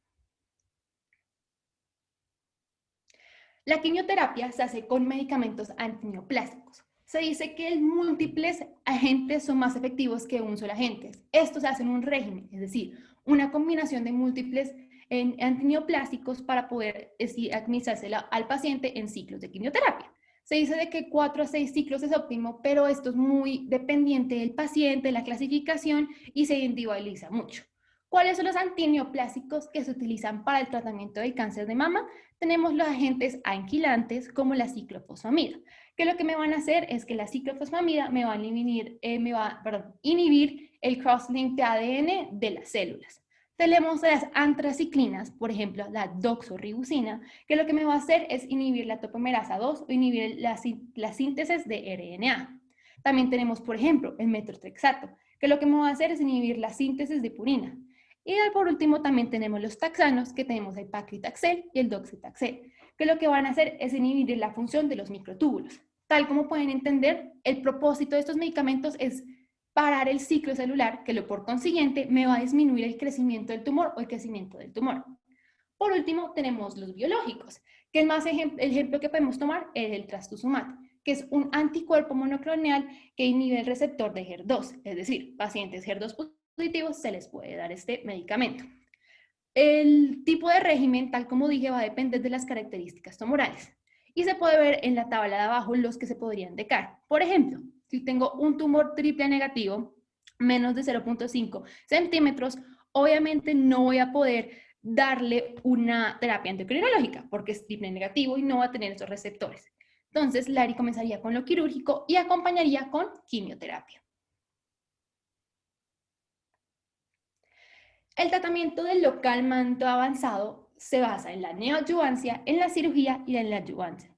La quimioterapia se hace con medicamentos antineoplásicos. Se dice que múltiples agentes son más efectivos que un solo agente. Esto se hace en un régimen, es decir, una combinación de múltiples antineoplásicos para poder administrársela al paciente en ciclos de quimioterapia. Se dice de que 4 a 6 ciclos es óptimo, pero esto es muy dependiente del paciente, la clasificación y se individualiza mucho. ¿Cuáles son los antineoplásicos que se utilizan para el tratamiento del cáncer de mama? Tenemos los agentes anquilantes como la ciclofosfamida, que lo que me van a hacer es que la ciclofosfamida me va a inhibir el crosslink de ADN de las células. Tenemos las antraciclinas, por ejemplo, la doxoribosina, que lo que me va a hacer es inhibir la topomerasa 2 o inhibir la síntesis de RNA. También tenemos, por ejemplo, el metotrexato, que lo que me va a hacer es inhibir la síntesis de purina. Y por último también tenemos los taxanos, que tenemos el paclitaxel y el doxitaxel, que lo que van a hacer es inhibir la función de los microtúbulos. Tal como pueden entender, el propósito de estos medicamentos es parar el ciclo celular, que por consiguiente me va a disminuir el crecimiento del tumor o el crecimiento del tumor. Por último, tenemos los biológicos, que el ejemplo que podemos tomar es el trastuzumab, que es un anticuerpo monoclonal que inhibe el receptor de HER2, es decir, pacientes HER2 positivos se les puede dar este medicamento. El tipo de régimen, tal como dije, va a depender de las características tumorales. Y se puede ver en la tabla de abajo los que se podrían decar. Por ejemplo, si tengo un tumor triple negativo, menos de 0.5 centímetros, obviamente no voy a poder darle una terapia endocrinológica porque es triple negativo y no va a tener esos receptores. Entonces, Lari comenzaría con lo quirúrgico y acompañaría con quimioterapia. El tratamiento del local manto avanzado se basa en la neoadyuvancia, en la cirugía y en la adyuvancia.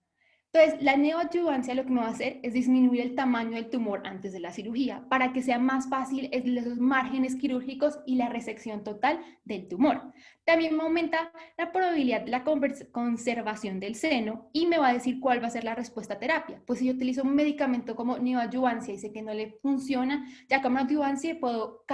Entonces, la neoadyuvancia lo que me va a hacer es disminuir el tamaño del tumor antes de la cirugía para que sea más fácil los márgenes quirúrgicos y la resección total del tumor. También me aumenta la probabilidad de la conservación del seno y me va a decir cuál va a ser la respuesta a terapia. Pues si yo utilizo un medicamento como neoadyuvancia y sé que no le funciona, ya como adyuvancia puedo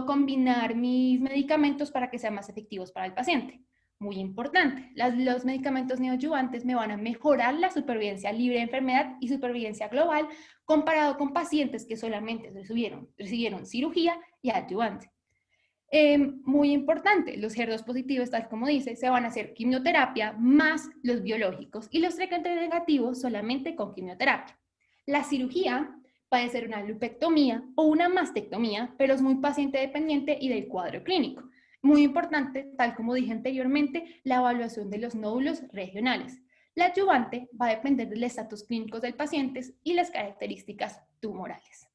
combinar mis medicamentos para que sean más efectivos para el paciente. Muy importante, los medicamentos neoadyuvantes me van a mejorar la supervivencia libre de enfermedad y supervivencia global comparado con pacientes que solamente recibieron cirugía y adyuvante. Muy importante, los HER2 positivos, tal como dice, se van a hacer quimioterapia más los biológicos y los triple negativos solamente con quimioterapia. La cirugía puede ser una lupectomía o una mastectomía, pero es muy paciente dependiente y del cuadro clínico. Muy importante, tal como dije anteriormente, la evaluación de los nódulos regionales. La adyuvante va a depender del estatus clínico del paciente y las características tumorales.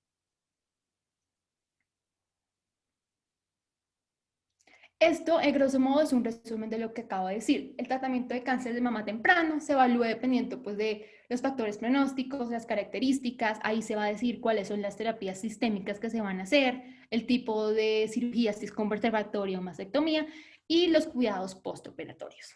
Esto, en grosso modo, es un resumen de lo que acabo de decir. El tratamiento de cáncer de mama temprano se evalúa dependiendo pues, de los factores pronósticos, las características. Ahí se va a decir cuáles son las terapias sistémicas que se van a hacer, el tipo de cirugía, si es conservatoria o mastectomía, y los cuidados postoperatorios.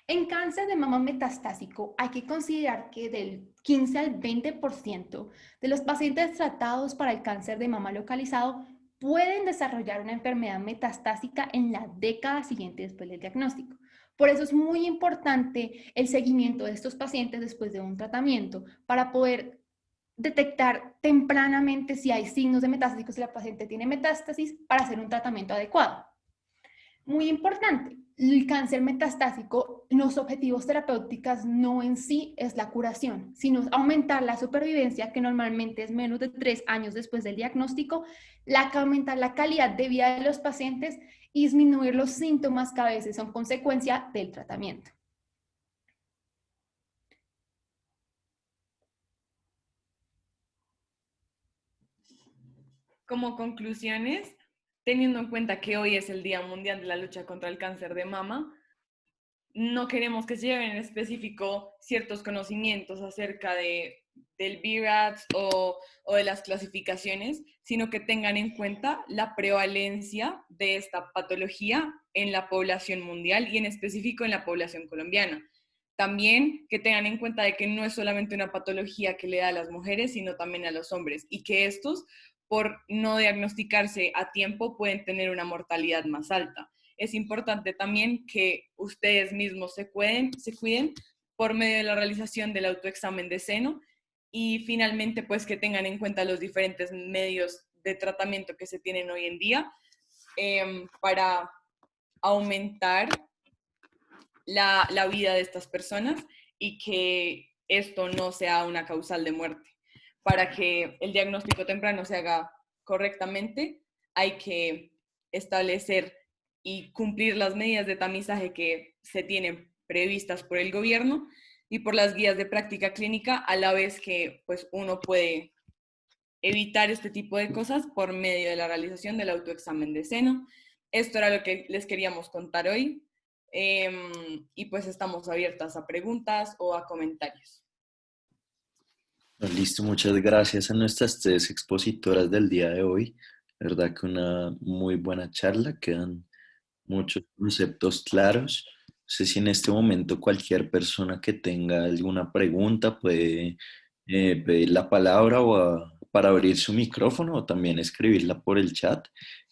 En cáncer de mama metastásico hay que considerar que del 15 al 20% de los pacientes tratados para el cáncer de mama localizado pueden desarrollar una enfermedad metastásica en la década siguiente después del diagnóstico. Por eso es muy importante el seguimiento de estos pacientes después de un tratamiento para poder detectar tempranamente si hay signos de metástasis, si la paciente tiene metástasis, para hacer un tratamiento adecuado. Muy importante, el cáncer metastásico, los objetivos terapéuticos no en sí es la curación, sino aumentar la supervivencia, que normalmente es menos de 3 años después del diagnóstico, aumentar la calidad de vida de los pacientes y disminuir los síntomas que a veces son consecuencia del tratamiento. Como conclusiones, teniendo en cuenta que hoy es el Día Mundial de la Lucha contra el Cáncer de Mama, no queremos que se lleven en específico ciertos conocimientos acerca del BRAF o de las clasificaciones, sino que tengan en cuenta la prevalencia de esta patología en la población mundial y en específico en la población colombiana. También que tengan en cuenta de que no es solamente una patología que le da a las mujeres, sino también a los hombres, y que estos, por no diagnosticarse a tiempo, pueden tener una mortalidad más alta. Es importante también que ustedes mismos se cuiden por medio de la realización del autoexamen de seno y finalmente pues que tengan en cuenta los diferentes medios de tratamiento que se tienen hoy en día para aumentar la vida de estas personas y que esto no sea una causal de muerte. Para que el diagnóstico temprano se haga correctamente, hay que establecer y cumplir las medidas de tamizaje que se tienen previstas por el gobierno y por las guías de práctica clínica, a la vez que pues, uno puede evitar este tipo de cosas por medio de la realización del autoexamen de seno. Esto era lo que les queríamos contar hoy. Y pues estamos abiertas a preguntas o a comentarios. Listo, muchas gracias a nuestras tres expositoras del día de hoy. La verdad que una muy buena charla, quedan muchos conceptos claros. No sé si en este momento cualquier persona que tenga alguna pregunta puede pedir la palabra para abrir su micrófono o también escribirla por el chat.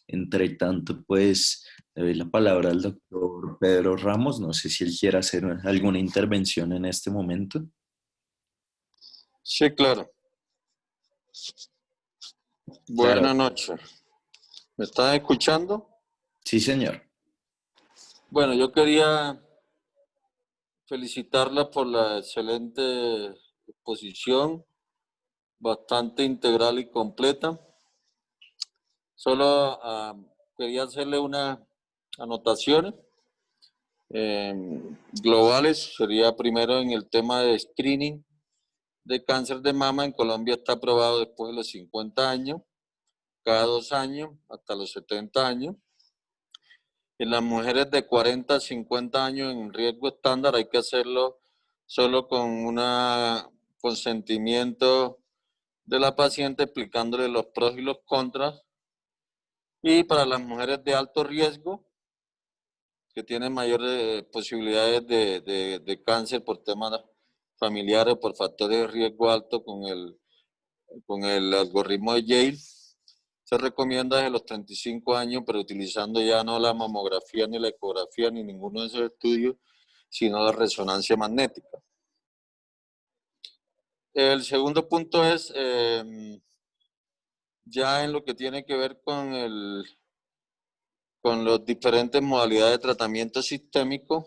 Entre tanto, pues le doy la palabra al doctor Pedro Ramos. No sé si él quiere hacer alguna intervención en este momento. Sí, claro. Claro, Buenas noches. ¿Me están escuchando? sí, señor. Bueno, yo quería felicitarla por la excelente exposición, bastante integral y completa. Solo quería hacerle unas anotaciones globales. Sería primero en el tema de screening de cáncer de mama. En Colombia está aprobado después de los 50 años, cada 2 años, hasta los 70 años. En las mujeres de 40 a 50 años en riesgo estándar hay que hacerlo solo con un consentimiento de la paciente explicándole los pros y los contras. Y para las mujeres de alto riesgo, que tienen mayores posibilidades de cáncer por temas familiares, por factores de riesgo alto con el algoritmo de Yale, se recomienda desde los 35 años, pero utilizando ya no la mamografía, ni la ecografía, ni ninguno de esos estudios, sino la resonancia magnética. El segundo punto es, ya en lo que tiene que ver con las diferentes modalidades de tratamiento sistémico.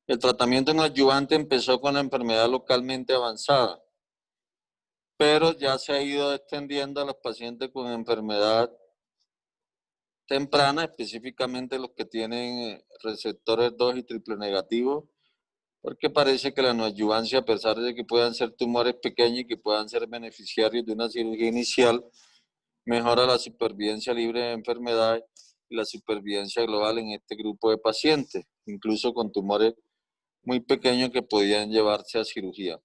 El tratamiento en adyuvante empezó con la enfermedad localmente avanzada, pero ya se ha ido extendiendo a los pacientes con enfermedad temprana, específicamente los que tienen receptores 2 y triple negativo, porque parece que la neoadyuvancia, a pesar de que puedan ser tumores pequeños y que puedan ser beneficiarios de una cirugía inicial, mejora la supervivencia libre de enfermedades y la supervivencia global en este grupo de pacientes, incluso con tumores muy pequeños que podían llevarse a cirugía.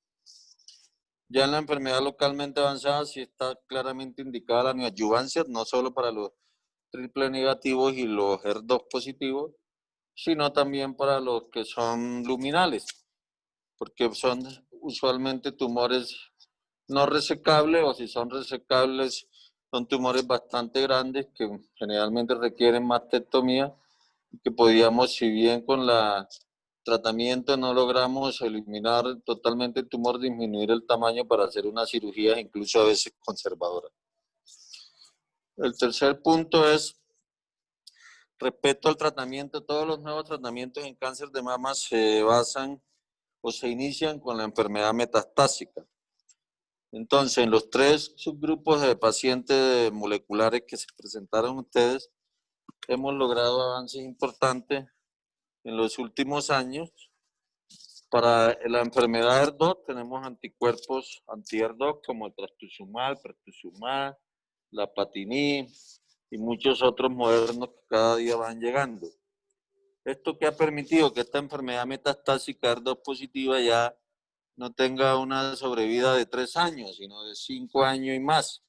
Ya en la enfermedad localmente avanzada sí está claramente indicada la neoadyuvancia, no solo para los triple negativos y los HER2 positivos, sino también para los que son luminales, porque son usualmente tumores no resecables, o si son resecables, son tumores bastante grandes que generalmente requieren mastectomía, que podíamos, si bien con la tratamiento no logramos eliminar totalmente el tumor, disminuir el tamaño para hacer una cirugía incluso a veces conservadora. El tercer punto es, respecto al tratamiento, todos los nuevos tratamientos en cáncer de mama se basan o se inician con la enfermedad metastásica. Entonces, en los 3 subgrupos de pacientes moleculares que se presentaron ustedes, hemos logrado avances importantes en los últimos años. Para la enfermedad HER2 tenemos anticuerpos anti-HER2 como el trastuzumab, pertuzumab, lapatinib y muchos otros modernos que cada día van llegando. Esto que ha permitido que esta enfermedad metastásica HER2 positiva ya no tenga una sobrevida de 3 años, sino de 5 años y más.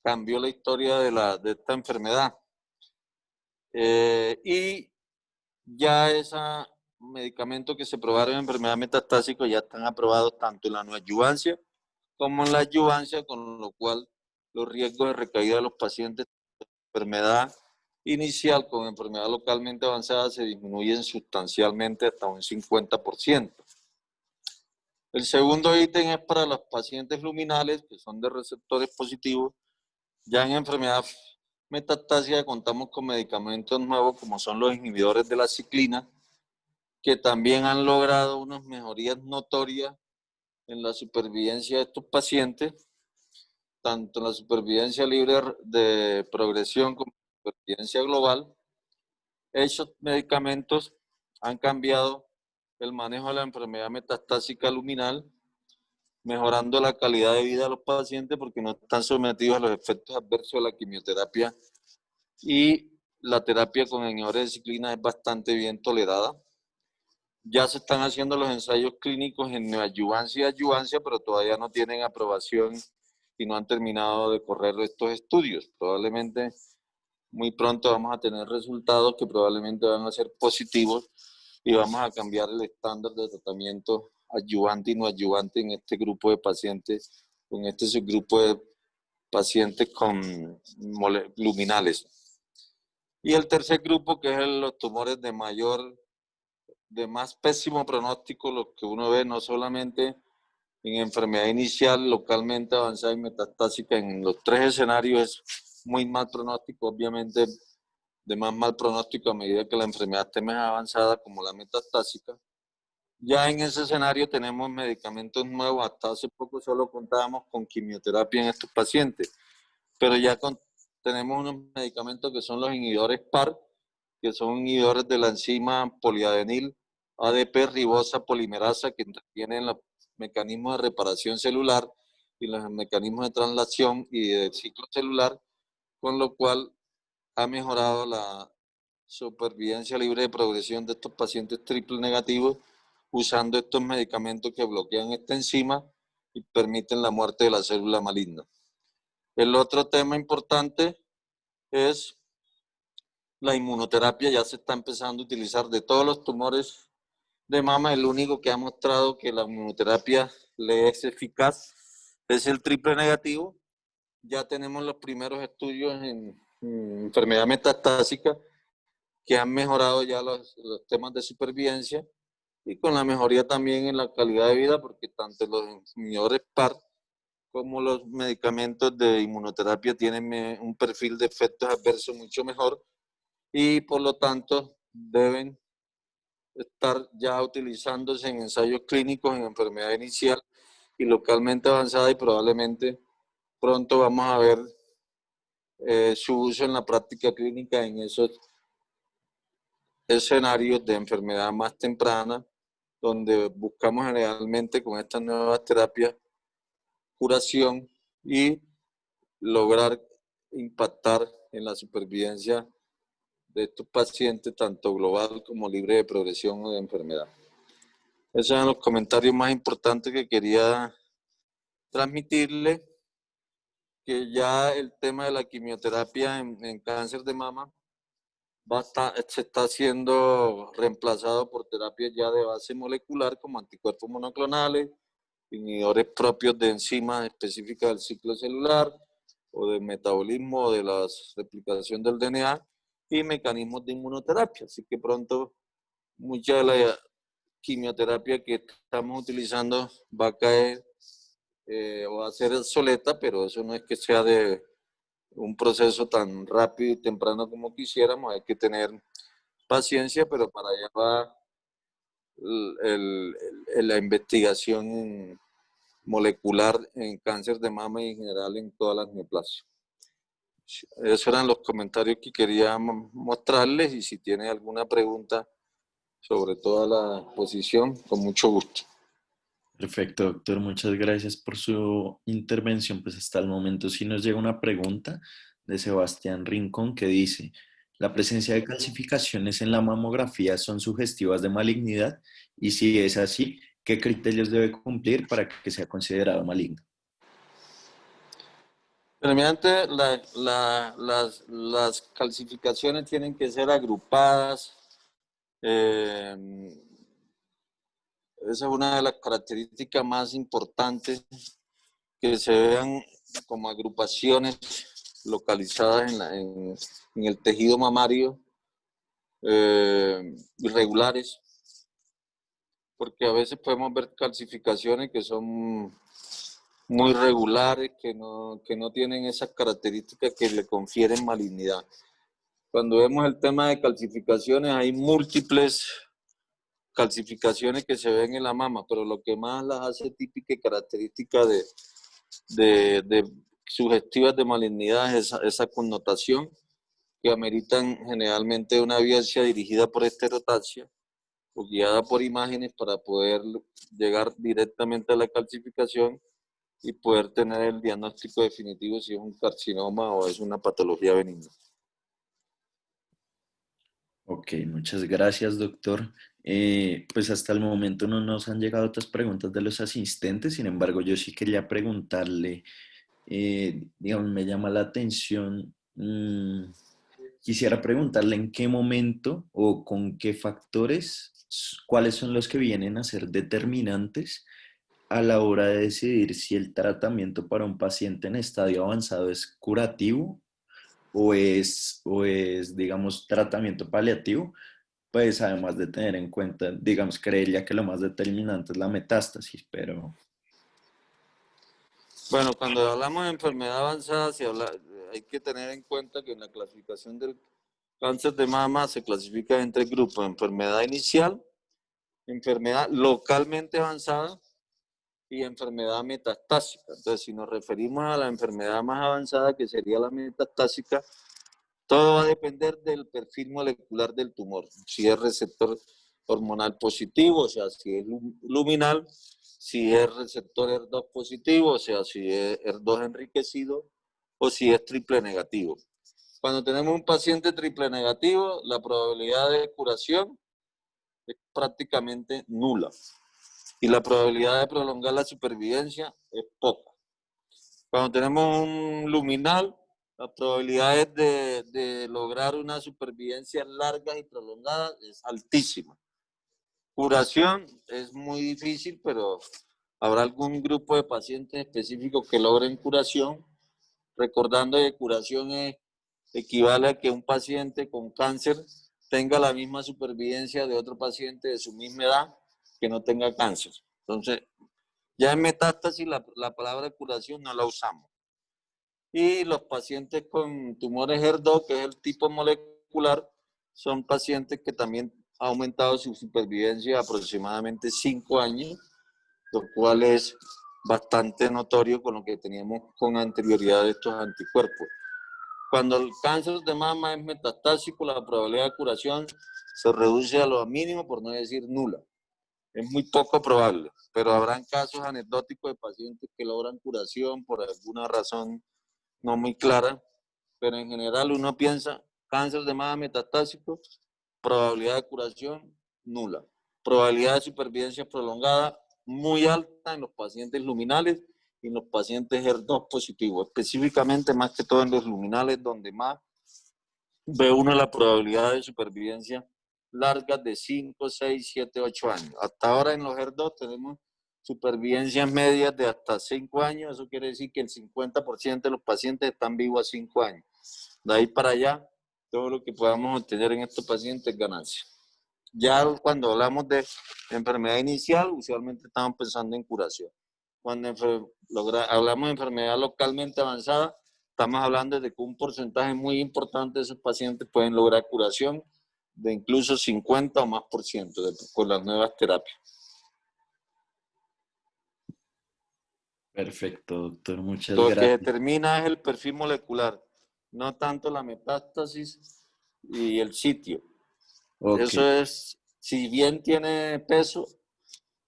Cambió la historia de esta enfermedad. Y ya esos medicamentos que se probaron en enfermedad metastásica ya están aprobados tanto en la neoadyuvancia como en la adyuvancia, con lo cual los riesgos de recaída de los pacientes de enfermedad inicial con enfermedad localmente avanzada se disminuyen sustancialmente hasta un 50%. El segundo ítem es para los pacientes luminales, que son de receptores positivos. Ya en enfermedad metastásica contamos con medicamentos nuevos como son los inhibidores de la ciclina, que también han logrado unas mejorías notorias en la supervivencia de estos pacientes, tanto en la supervivencia libre de progresión como en la supervivencia global. Esos medicamentos han cambiado el manejo de la enfermedad metastásica luminal, mejorando la calidad de vida de los pacientes porque no están sometidos a los efectos adversos de la quimioterapia, y la terapia con inhibidores de ciclina es bastante bien tolerada. Ya se están haciendo los ensayos clínicos en neoadyuvancia y adyuvancia, pero todavía no tienen aprobación y no han terminado de correr estos estudios. Probablemente muy pronto vamos a tener resultados que probablemente van a ser positivos y vamos a cambiar el estándar de tratamiento adyuvante y no adyuvante en este grupo de pacientes, en este subgrupo de pacientes con luminales. Y el tercer grupo, que es los tumores de más pésimo pronóstico, lo que uno ve no solamente en enfermedad inicial, localmente avanzada y metastásica, en los tres escenarios es muy mal pronóstico, obviamente de más mal pronóstico a medida que la enfermedad esté más avanzada, como la metastásica. Ya en ese escenario tenemos medicamentos nuevos, hasta hace poco solo contábamos con quimioterapia en estos pacientes, pero ya tenemos unos medicamentos que son los inhibidores PAR, que son inhibidores de la enzima poliadenil ADP ribosa polimerasa, que interviene en los mecanismos de reparación celular y los mecanismos de traslación y de ciclo celular, con lo cual ha mejorado la supervivencia libre de progresión de estos pacientes triple negativos usando estos medicamentos que bloquean esta enzima y permiten la muerte de la célula maligna. El otro tema importante es la inmunoterapia. Ya se está empezando a utilizar de todos los tumores de mama. El único que ha mostrado que la inmunoterapia le es eficaz es el triple negativo. Ya tenemos los primeros estudios en enfermedad metastásica que han mejorado ya los temas de supervivencia y con la mejoría también en la calidad de vida, porque tanto los inhibidores PAR como los medicamentos de inmunoterapia tienen un perfil de efectos adversos mucho mejor y por lo tanto deben estar ya utilizándose en ensayos clínicos en enfermedad inicial y localmente avanzada, y probablemente pronto vamos a ver su uso en la práctica clínica en esos escenarios de enfermedad más temprana, donde buscamos generalmente con estas nuevas terapias curación y lograr impactar en la supervivencia de estos pacientes, tanto global como libre de progresión o de enfermedad. Esos son los comentarios más importantes que quería transmitirle, que ya el tema de la quimioterapia en cáncer de mama se está siendo reemplazado por terapias ya de base molecular como anticuerpos monoclonales, inhibidores propios de enzimas específicas del ciclo celular o del metabolismo o de la replicación del DNA y mecanismos de inmunoterapia. Así que pronto mucha de la quimioterapia que estamos utilizando va a caer o va a ser obsoleta, pero eso no es que sea de un proceso tan rápido y temprano como quisiéramos. Hay que tener paciencia, pero para allá va la investigación molecular en cáncer de mama y en general en todas las neoplasias. Esos eran los comentarios que quería mostrarles, y si tienen alguna pregunta sobre toda la exposición, con mucho gusto. Perfecto, doctor. Muchas gracias por su intervención. Pues hasta el momento sí nos llega una pregunta de Sebastián Rincón que dice: ¿la presencia de calcificaciones en la mamografía son sugestivas de malignidad? Y si es así, ¿qué criterios debe cumplir para que sea considerado maligno? Primeramente, las calcificaciones tienen que ser agrupadas. Esa es una de las características más importantes, que se vean como agrupaciones localizadas en el tejido mamario, irregulares, porque a veces podemos ver calcificaciones que son muy regulares, que no tienen esas características que le confieren malignidad. Cuando vemos el tema de calcificaciones, hay múltiples calcificaciones que se ven en la mama, pero lo que más las hace típicas y características de sugestivas de malignidad es esa connotación, que ameritan generalmente una biopsia dirigida por esterotaxia, o guiada por imágenes para poder llegar directamente a la calcificación y poder tener el diagnóstico definitivo si es un carcinoma o es una patología benigna. Ok, muchas gracias, doctor. Pues hasta el momento no nos han llegado otras preguntas de los asistentes, sin embargo, yo sí quería preguntarle, digamos, me llama la atención, quisiera preguntarle en qué momento o con qué factores, cuáles son los que vienen a ser determinantes a la hora de decidir si el tratamiento para un paciente en estadio avanzado es curativo digamos, tratamiento paliativo, pues además de tener en cuenta, digamos, creería que lo más determinante es la metástasis, pero... Bueno, cuando hablamos de enfermedad avanzada, hay que tener en cuenta que en la clasificación del cáncer de mama se clasifica en tres grupos: enfermedad inicial, enfermedad localmente avanzada y enfermedad metastásica. Entonces, si nos referimos a la enfermedad más avanzada, que sería la metastásica, todo va a depender del perfil molecular del tumor. Si es receptor hormonal positivo, o sea, si es luminal, si es receptor ER2 positivo, o sea, si es ER2 enriquecido, o si es triple negativo. Cuando tenemos un paciente triple negativo, la probabilidad de curación es prácticamente nula y la probabilidad de prolongar la supervivencia es poca. Cuando tenemos un luminal, la probabilidad de lograr una supervivencia larga y prolongada es altísima. Curación es muy difícil, pero habrá algún grupo de pacientes específicos que logren curación, recordando que curación equivale a que un paciente con cáncer tenga la misma supervivencia de otro paciente de su misma edad que no tenga cáncer. Entonces, ya en metástasis la palabra curación no la usamos. Y los pacientes con tumores HER2, que es el tipo molecular, son pacientes que también ha aumentado su supervivencia aproximadamente 5 años, lo cual es bastante notorio con lo que teníamos con anterioridad de estos anticuerpos. Cuando el cáncer de mama es metastásico, la probabilidad de curación se reduce a lo mínimo, por no decir nula. Es muy poco probable, pero habrán casos anecdóticos de pacientes que logran curación por alguna razón no muy clara, pero en general uno piensa cáncer de mama metastásico, probabilidad de curación nula, probabilidad de supervivencia prolongada muy alta en los pacientes luminales y en los pacientes HER2 positivos, específicamente más que todo en los luminales, donde más ve uno la probabilidad de supervivencia largas de 5, 6, 7, 8 años. Hasta ahora en los HER2 tenemos supervivencias medias de hasta 5 años, eso quiere decir que el 50% de los pacientes están vivos a 5 años. De ahí para allá, todo lo que podamos obtener en estos pacientes es ganancia. Ya cuando hablamos de enfermedad inicial, usualmente estamos pensando en curación. Cuando hablamos de enfermedad localmente avanzada, estamos hablando de que un porcentaje muy importante de esos pacientes pueden lograr curación de incluso 50 o más por ciento con las nuevas terapias. Perfecto, doctor, muchas Lo que gracias. determina es el perfil molecular, no tanto la metástasis y el sitio. Ok, Eso es, si bien tiene peso,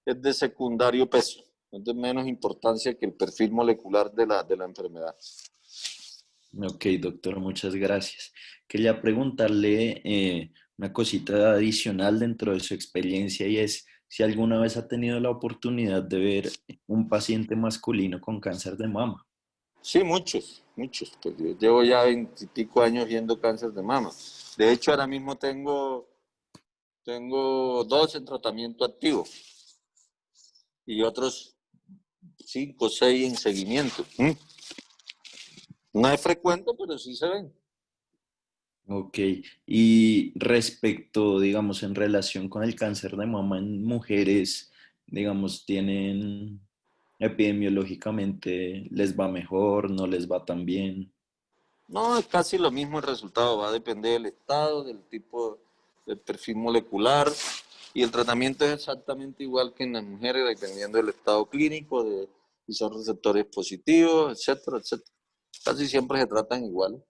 es de secundario peso, es de menos importancia que el perfil molecular de la enfermedad. ok, doctor, muchas gracias. Quería preguntarle una cosita adicional dentro de su experiencia y es si alguna vez ha tenido la oportunidad de ver un paciente masculino con cáncer de mama. Sí, muchos. Pues yo llevo ya 20 y pico años viendo cáncer de mama. De hecho, ahora mismo tengo 2 en tratamiento activo y otros 5 o 6 en seguimiento. No es frecuente, pero sí se ven. Ok, y respecto, digamos, en relación con el cáncer de mama en mujeres, digamos, tienen epidemiológicamente, ¿les va mejor, no les va tan bien? No, es casi lo mismo el resultado. Va a depender del estado, del tipo, del perfil molecular. Y el tratamiento es exactamente igual que en las mujeres, dependiendo del estado clínico, de si son receptores positivos, etcétera, etcétera. Casi siempre se tratan igual.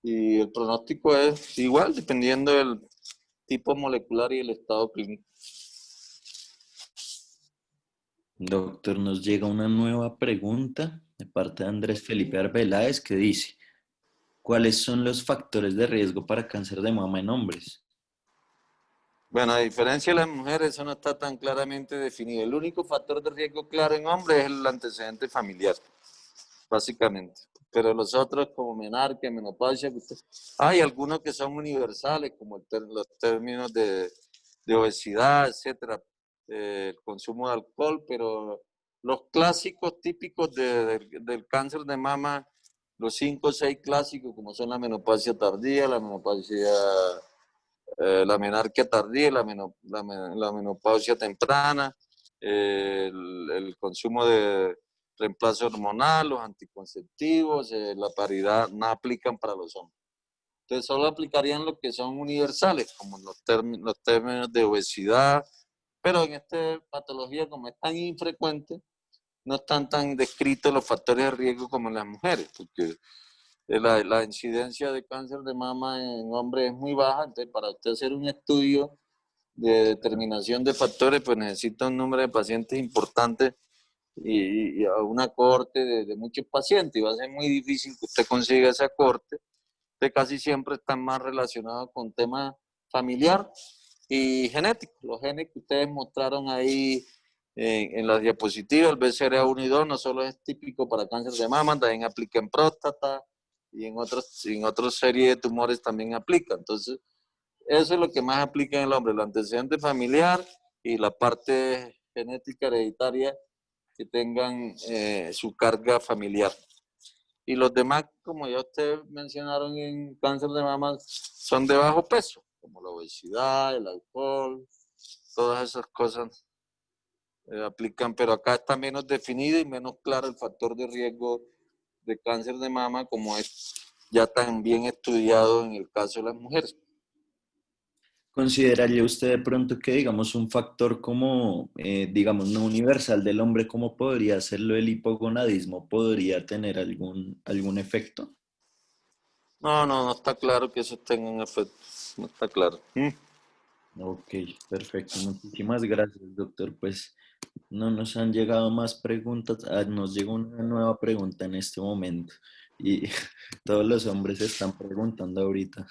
Y el pronóstico es igual, dependiendo tipo molecular y el estado clínico. Doctor, nos llega una nueva pregunta de parte de Andrés Felipe Arbeláez que dice, ¿cuáles son los factores de riesgo para cáncer de mama en hombres? Bueno, a diferencia de las mujeres, eso no está tan claramente definido. El único factor de riesgo claro en hombres es el antecedente familiar, básicamente. Pero los otros, como menarquia, menopausia, hay algunos que son universales, como los términos de obesidad, etcétera, el consumo de alcohol, pero los clásicos típicos del cáncer de mama, los 5 o 6 clásicos, como son la menopausia tardía, la menopausia, la menarquia tardía, la menopausia temprana, el consumo de reemplazo hormonal, los anticonceptivos, la paridad, no aplican para los hombres. Entonces solo aplicarían los que son universales, como los términos de obesidad, pero en esta patología, como es tan infrecuente, no están tan descritos los factores de riesgo como en las mujeres, porque la incidencia de cáncer de mama en hombres es muy baja. Entonces para usted hacer un estudio de determinación de factores, pues necesita un número de pacientes importante y a una cohorte de muchos pacientes, y va a ser muy difícil que usted consiga esa cohorte, que casi siempre están más relacionados con temas familiar y genético. Los genes que ustedes mostraron ahí en las diapositivas, el BCR1 y 2, no solo es típico para cáncer de mama, también aplica en próstata y en otras series de tumores también aplica. Entonces, eso es lo que más aplica en el hombre, el antecedente familiar y la parte genética hereditaria que tengan su carga familiar. Y los demás, como ya ustedes mencionaron en cáncer de mama, son de bajo peso, como la obesidad, el alcohol, todas esas cosas aplican, pero acá está menos definido y menos claro el factor de riesgo de cáncer de mama, como es ya tan bien estudiado en el caso de las mujeres. ¿Consideraría usted de pronto que, digamos, un factor como, digamos, no universal del hombre, como podría serlo el hipogonadismo, podría tener algún efecto? No está claro que eso tenga un efecto, no está claro. Ok, perfecto. Muchísimas gracias, doctor. Pues no nos han llegado más preguntas. Nos llegó una nueva pregunta en este momento y todos los hombres se están preguntando ahorita.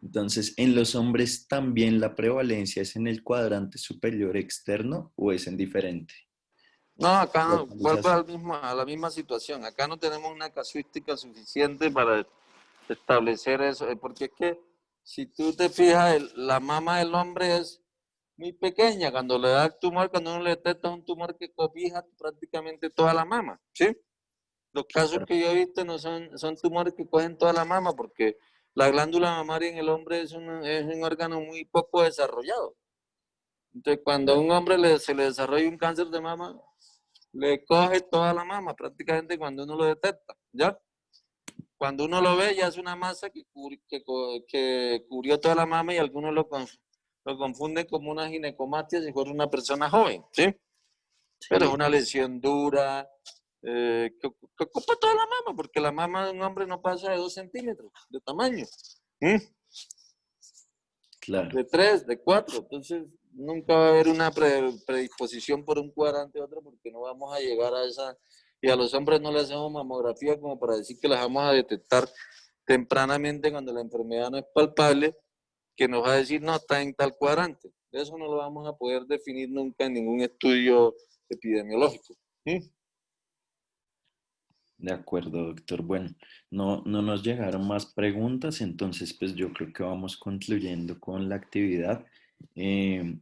Entonces, ¿en los hombres también la prevalencia es en el cuadrante superior externo o es en diferente? No, acá no, vuelvo Localización. a la misma situación. Acá no tenemos una casuística suficiente para establecer eso, porque es que si tú te fijas, la mama del hombre es muy pequeña. Cuando le da el tumor, cuando uno le detecta un tumor que cobija prácticamente toda la mama, ¿sí? Los casos que yo he visto no son tumores que cogen toda la mama, porque la glándula mamaria en el hombre es un órgano muy poco desarrollado. Entonces, cuando a un hombre se le desarrolla un cáncer de mama, le coge toda la mama, prácticamente cuando uno lo detecta, ¿ya? Cuando uno lo ve, ya es una masa que cubrió toda la mama y algunos lo confunden como una ginecomastia si fuera una persona joven, ¿sí? Pero es Sí, una lesión dura, que ocupa toda la mama, porque la mama de un hombre no pasa de 2 centímetros de tamaño, claro. de 3, de 4. Entonces, nunca va a haber una predisposición por un cuadrante u otro, porque no vamos a llegar a esa. Y a los hombres no le hacemos mamografía como para decir que las vamos a detectar tempranamente cuando la enfermedad no es palpable, que nos va a decir, no, está en tal cuadrante. Eso no lo vamos a poder definir nunca en ningún estudio epidemiológico. De acuerdo, doctor. Bueno, no nos llegaron más preguntas, entonces pues yo creo que vamos concluyendo con la actividad. Eh,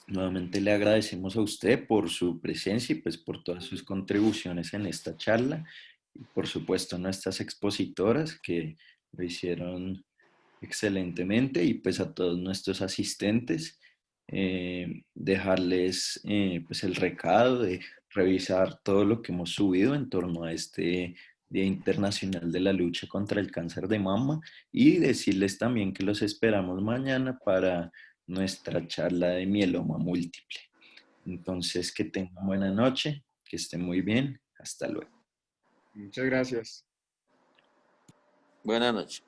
Nuevamente le agradecemos a usted por su presencia y pues por todas sus contribuciones en esta charla y por supuesto a nuestras expositoras que lo hicieron excelentemente y pues a todos nuestros asistentes dejarles pues el recado de revisar todo lo que hemos subido en torno a este Día Internacional de la Lucha contra el Cáncer de Mama y decirles también que los esperamos mañana para nuestra charla de mieloma múltiple. Entonces, que tengan buena noche, que estén muy bien, hasta luego. Muchas gracias. Buenas noches.